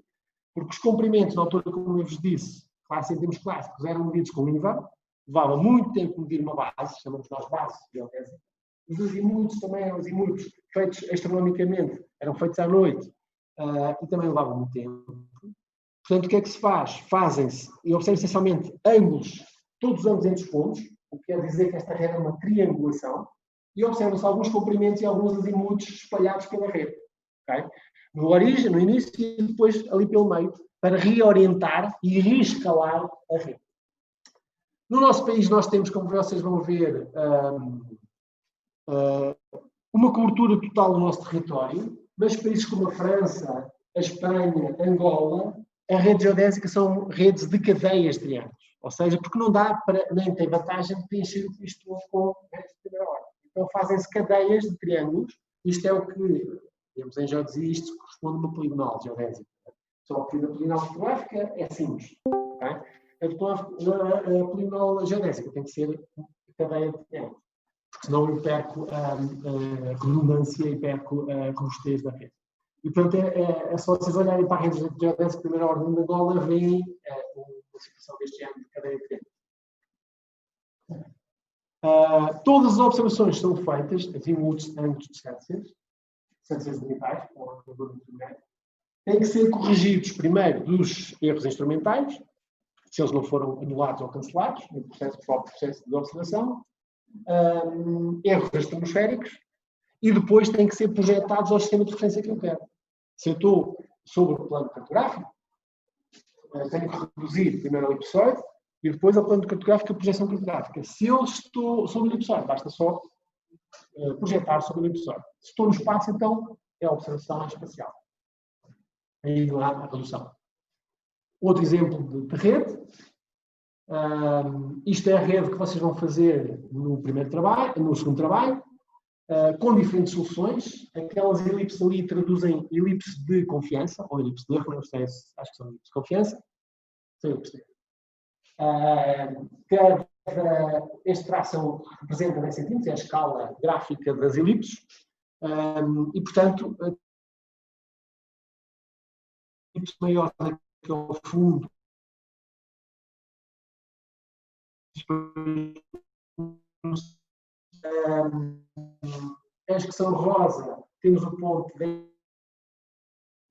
Porque os comprimentos, na altura, como eu vos disse, claro, em termos clássicos, eram medidos com INVA, levava muito tempo medir uma base, chamamos nós base geodésica. Os azimuths também eram azimuths feitos astronomicamente, eram feitos à noite, e também levavam muito tempo. Portanto, o que é que se faz? Fazem-se, e observam essencialmente ângulos, todos os ângulos entre os pontos, o que quer dizer que esta rede é uma triangulação, e observam-se alguns comprimentos e alguns azimuths espalhados pela rede. Okay? No origem, no início e depois ali pelo meio, para reorientar e reescalar a rede. No nosso país nós temos, como vocês vão ver, uma cobertura total do nosso território, mas países como a França, a Espanha, Angola, a rede geodésica são redes de cadeias de triângulos. Ou seja, porque não dá para, nem tem vantagem de preencher o isto com redes de primeira ordem. Então fazem-se cadeias de triângulos. Isto é o que, temos em geodesia, isto corresponde a uma poligonal geodésica. Só que na poligonal fotográfica é simples. Okay? A poligonal geodésica tem que ser cadeia de triângulos. Porque senão eu perco a redundância e perco a robustez da rede. E, portanto, é só vocês olharem para a rede geodésica de primeira ordem de Angola, veem uma situação deste género de cadeia de triângulos. Todas as observações são feitas, azimuths, ângulos, distâncias limitais, têm que ser corrigidos primeiro dos erros instrumentais, se eles não foram anulados ou cancelados, no próprio processo de observação, erros atmosféricos, e depois têm que ser projetados ao sistema de referência que eu quero. Se eu estou sobre o plano cartográfico, tenho que reduzir primeiro ao elipsoide e depois ao plano cartográfico a projeção cartográfica. Se eu estou sobre o elipsoide, basta só projetar sobre o elipsoide. Se estou no espaço, então é a observação espacial. Aí não há a redução. Outro exemplo de rede. Isto é a rede que vocês vão fazer no primeiro trabalho, no segundo trabalho, com diferentes soluções. Aquelas elipses ali traduzem elipses de confiança, ou elipses de erro, não sei se acho que são elipses de confiança. São elipses de erro. Este traço representa 10 centímetros, é a escala gráfica das elipses, e, portanto, a elipse maior que ao fundo as que são rosa, temos o ponto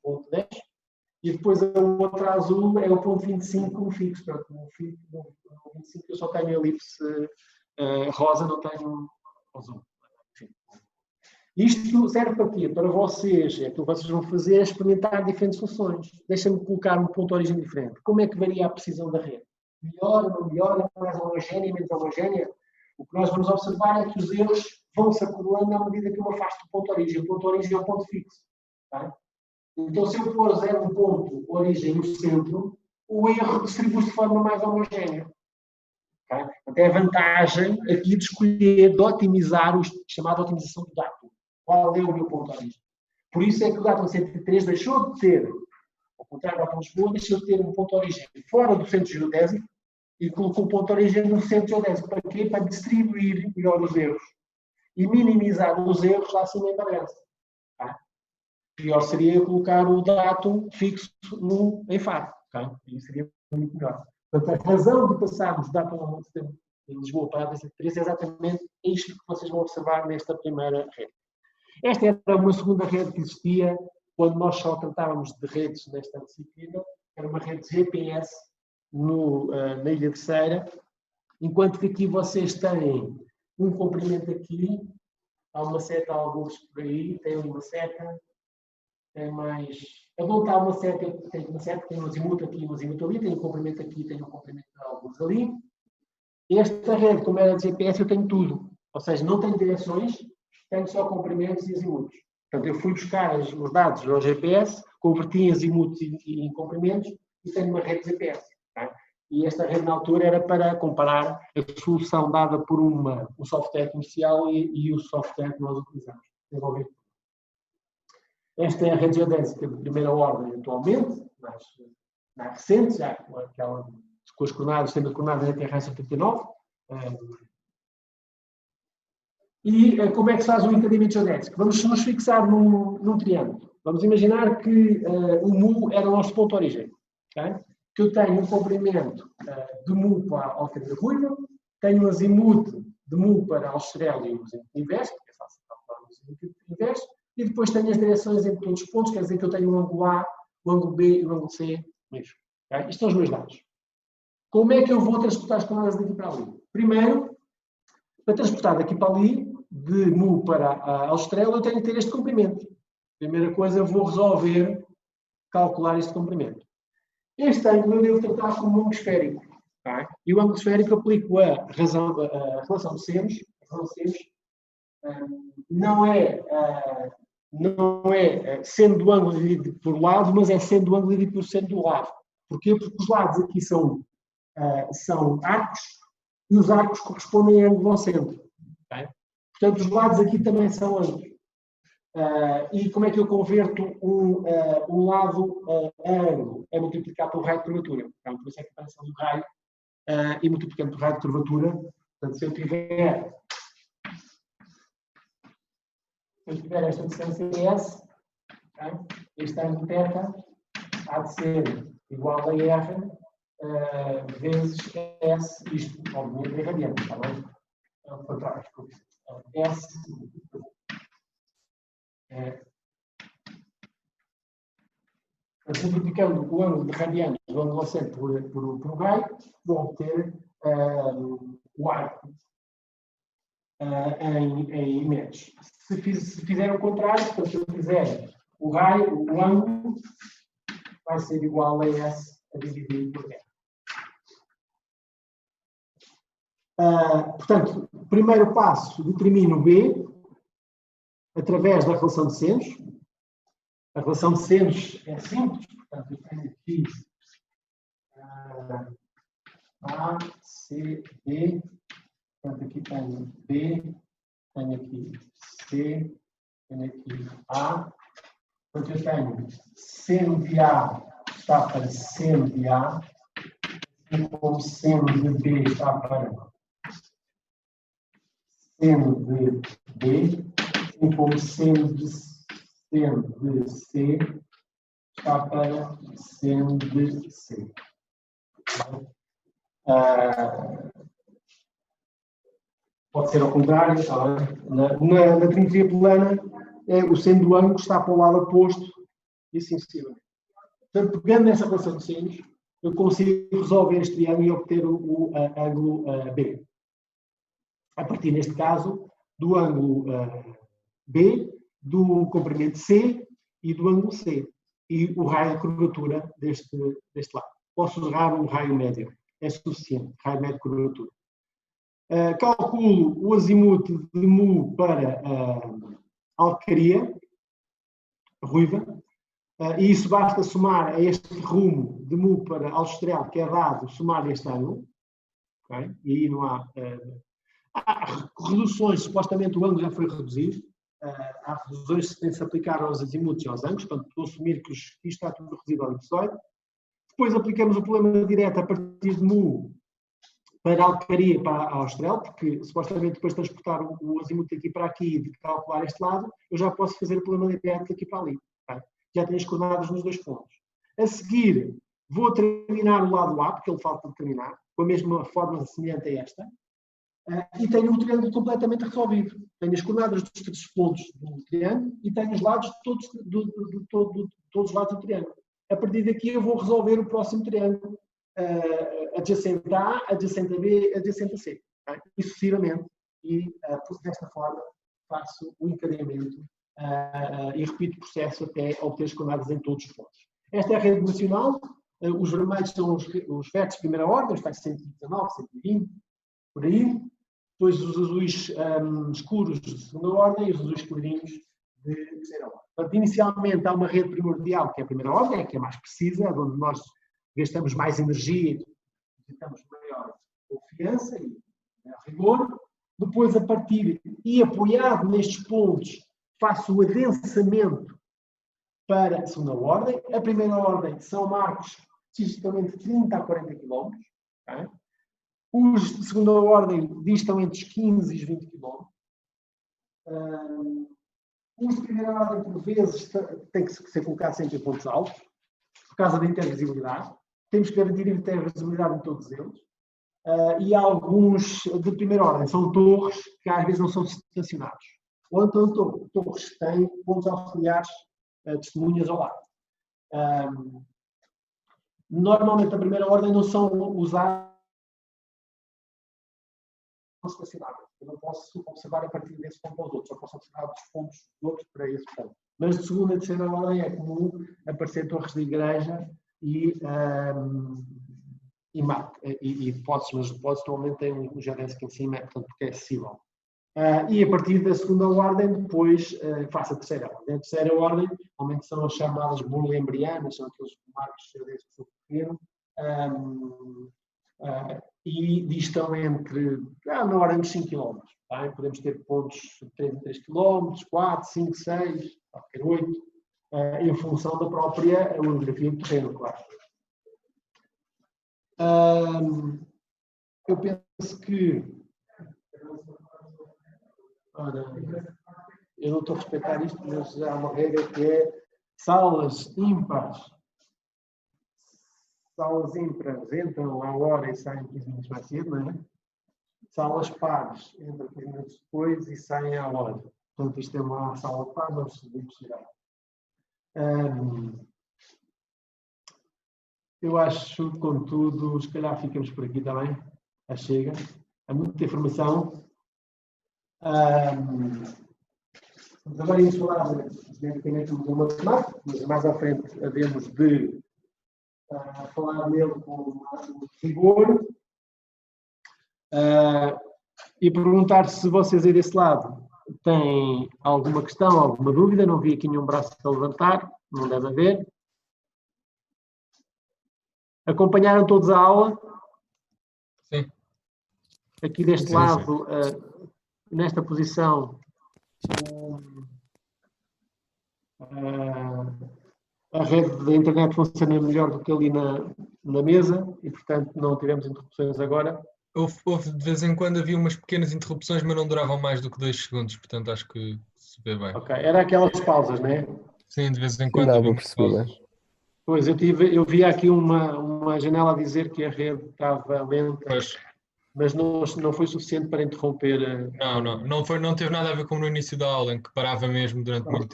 ponto 10, e depois a outra azul é o ponto 25 como fixo. Portanto, no 25 eu só tenho a elipse rosa, não tenho azul. Enfim. Isto serve para quê? Para vocês, aquilo que vocês vão fazer é experimentar diferentes soluções. Deixa-me colocar um ponto de origem diferente. Como é que varia a precisão da rede? Melhora, não melhora, mais homogénea, menos homogénea? O que nós vamos observar é que os erros vão-se acumulando à medida que eu me afasto do ponto de origem. O ponto de origem é o ponto fixo. Tá? Então, se eu pôr 0 ponto origem no centro, o erro distribui-se de forma mais homogénea. Tá? Até a vantagem aqui de escolher, de otimizar o chamado otimização do datum. Qual é o meu ponto de origem? Por isso é que o datum 103 deixou de ter, ao contrário do datum de Lisboa, deixou de ter um ponto de origem fora do centro geodésico e colocou o ponto de origem no centro geodésico. Para quê? Para distribuir melhor os erros e minimizar os erros lá acima em balança. Tá? Pior seria colocar o datum fixo em Faro. Tá? Isso seria muito melhor. Portanto, a razão de passarmos do datum em Lisboa para a datum 103 é exatamente isto que vocês vão observar nesta primeira rede. Esta era uma segunda rede que existia quando nós só tratávamos de redes nesta disciplina. Era uma rede GPS na Ilha Terceira, enquanto que aqui vocês têm um comprimento aqui, há uma seta, alguns por aí, tem uma seta, tem mais... A volta há uma seta, tem um azimuth aqui e um azimuth ali, tem um comprimento aqui, tem um comprimento de alguns ali. Esta rede, como era de GPS, eu tenho tudo. Ou seja, não tenho direções, tenho só comprimentos e azimuths. Portanto, eu fui buscar os dados ao GPS, converti em azimuths e em comprimentos e tenho uma rede de GPS. Tá? E esta rede, na altura, era para comparar a solução dada por um software comercial e o software que nós utilizamos. Desenvolvido. Esta é a rede geodésica de primeira ordem atualmente, mais recente, já com as coordenadas, tendo a coordenada da Terra 79. E como é que se faz o entendimento geodésico? Vamos nos fixar num triângulo. Vamos imaginar que o mu era o nosso ponto de origem. Okay? Que eu tenho um comprimento de mu para a altura da ruiva, tenho um azimuth de mu para a estrela e o azimuth inverso, porque é fácil calcular o azimuth inverso, e depois tenho as direções entre todos os pontos, quer dizer que eu tenho o ângulo A, o ângulo B e o ângulo C mesmo. Okay? Isto são os meus dados. Como é que eu vou transportar as coordenadas daqui para ali? Primeiro, para transportar daqui para ali, de mu para a estrela, eu tenho que ter este comprimento. Primeira coisa, eu vou resolver calcular este comprimento. Este ângulo eu devo tratar como um ângulo esférico. Tá? E o ângulo esférico aplico a relação de senos. A relação de senos não é seno do ângulo dividido por lado, mas é seno do ângulo dividido por seno do lado. Porquê? Porque os lados aqui são arcos e os arcos correspondem a ângulo ao centro. Tá? Portanto, os lados aqui também são ângulos. E como é que eu converto um lado a ângulo? É multiplicar pelo raio de curvatura. Então, por isso é que aparece ali o raio e multiplicando pelo raio de curvatura. Portanto, se eu tiver esta distância S, este ângulo θ há de ser igual a R vezes S, isto, obviamente, é radiante, está bem? S multiplicando o ângulo de radianos do ângulo ao centro por o raio, vou obter o arco em metros. Se fizer o contrário, portanto, se eu fizer o raio, o ângulo vai ser igual a S a dividir por R. Portanto, primeiro passo, determino B através da relação de senos. A relação de senos é simples, portanto, eu tenho aqui A, C, D, portanto, aqui tenho B, tenho aqui C, tenho aqui A, portanto, eu tenho seno de A está para seno de A, e como seno de B está para seno de B, e como seno de C está para seno de C. Pode ser ao contrário, tá bem? Na trigonometria plana, o seno do ângulo está para o lado oposto e assim sucessivamente. Portanto, pegando nessa relação de sinos, eu consigo resolver este triângulo e obter o ângulo B. A partir, neste caso, do ângulo B, do comprimento C e do ângulo C. E o raio de curvatura deste lado. Posso usar um raio médio. É suficiente. Raio médio de curvatura. Calculo o azimuth de mu para alcaria, ruiva. E isso basta somar a este rumo de mu para aldosterel, que é dado, somar este ângulo. Okay? E aí não há... há reduções, supostamente o ângulo já foi reduzido. Há reduções que se aplicar aos azimuths e aos ângulos, portanto, estou a assumir que isto está tudo reduzido ao elipsoide. Depois aplicamos o problema direto a partir de mu para a alcaria e para a aldosterel, porque supostamente depois de transportar o azimuth daqui para aqui e de calcular este lado, eu já posso fazer o problema direto daqui para ali. Okay? Já tenho as coordenadas nos dois pontos. A seguir, vou terminar o lado A, porque ele falta de terminar, com a mesma forma semelhante a esta, e tenho o triângulo completamente resolvido. Tenho as coordenadas dos pontos do triângulo e tenho os lados todos os lados do triângulo. A partir daqui eu vou resolver o próximo triângulo, adjacente a A, adjacente a B, adjacente a C. Okay? E sucessivamente. E desta forma faço o encadeamento e repito o processo até obter as coordenadas em todos os pontos. Esta é a rede nacional. Os vermelhos são os vértices de primeira ordem, os tais 119, 120, por aí. Depois os azuis escuros de segunda ordem e os azuis clarinhos de terceira ordem. Portanto, inicialmente há uma rede primordial, que é a primeira ordem, que é mais precisa, onde nós gastamos mais energia e necessitamos maior confiança e maior rigor. Depois, a partir e apoiado nestes pontos, faço o adensamento para a segunda ordem. A primeira ordem são marcos sistemicamente de 30 a 40 km. Okay? Os de segunda ordem distam entre os 15 e os 20 km. Os de primeira ordem, por vezes, têm que ser colocados sempre em pontos altos, por causa da intervisibilidade. Temos que garantir a intervisibilidade em todos eles. E há alguns de primeira ordem, são torres que às vezes não são estacionados. Ou então torres que têm pontos auxiliares, testemunhas ao lado. Normalmente, a primeira ordem não são usadas estacionáveis. Eu não posso observar a partir desse ponto aos outros, só posso observar dos pontos dos outros para esse ponto. Mas de segunda e terceira ordem é comum aparecer torres de igreja e hipóteses, mas hipóteses normalmente tem um geodésico em cima, portanto, porque é acessível. E a partir da segunda ordem, depois faço a terceira ordem. A terceira ordem, normalmente são as chamadas burlembrianas, são aqueles marcos geodésicos que são pequenos, e distam na ordem dos 5 km. Tá? Podemos ter pontos de 3 em 3 km, 4, 5, 6, pode ter 8, em função da própria orografia do terreno, claro. Eu penso que... Ora, eu não estou a respeitar isto, mas há uma regra que é salas ímpares. Salas ímpares entram à hora e saem 15 minutos mais cedo, não é? Salas pares entram 15 minutos depois e saem à hora. Portanto, isto é uma sala par, vamos chegar. Eu acho, contudo, se calhar ficamos por aqui também. Chega. Há muita informação. Agora íamos falar genericamente do matemático, mas mais à frente havemos de falar nele com mais rigor e perguntar se vocês aí desse lado têm alguma questão, alguma dúvida. Não vi aqui nenhum braço a levantar, não deve haver. Acompanharam todos a aula? Sim. Aqui deste Sim, lado, nesta posição, a rede da internet funciona melhor do que ali na mesa e, portanto, não tivemos interrupções agora. Houve de vez em quando havia umas pequenas interrupções, mas não duravam mais do que 2 segundos, portanto acho que se vê bem. Ok, era aquelas pausas, não é? Sim, de vez em Sim, quando dá havia para umas perceber pausas. bem. Pois, eu vi aqui uma janela a dizer que a rede estava lenta, Pois. mas não foi suficiente para interromper. Não teve nada a ver com no início da aula, em que parava mesmo durante muito tempo.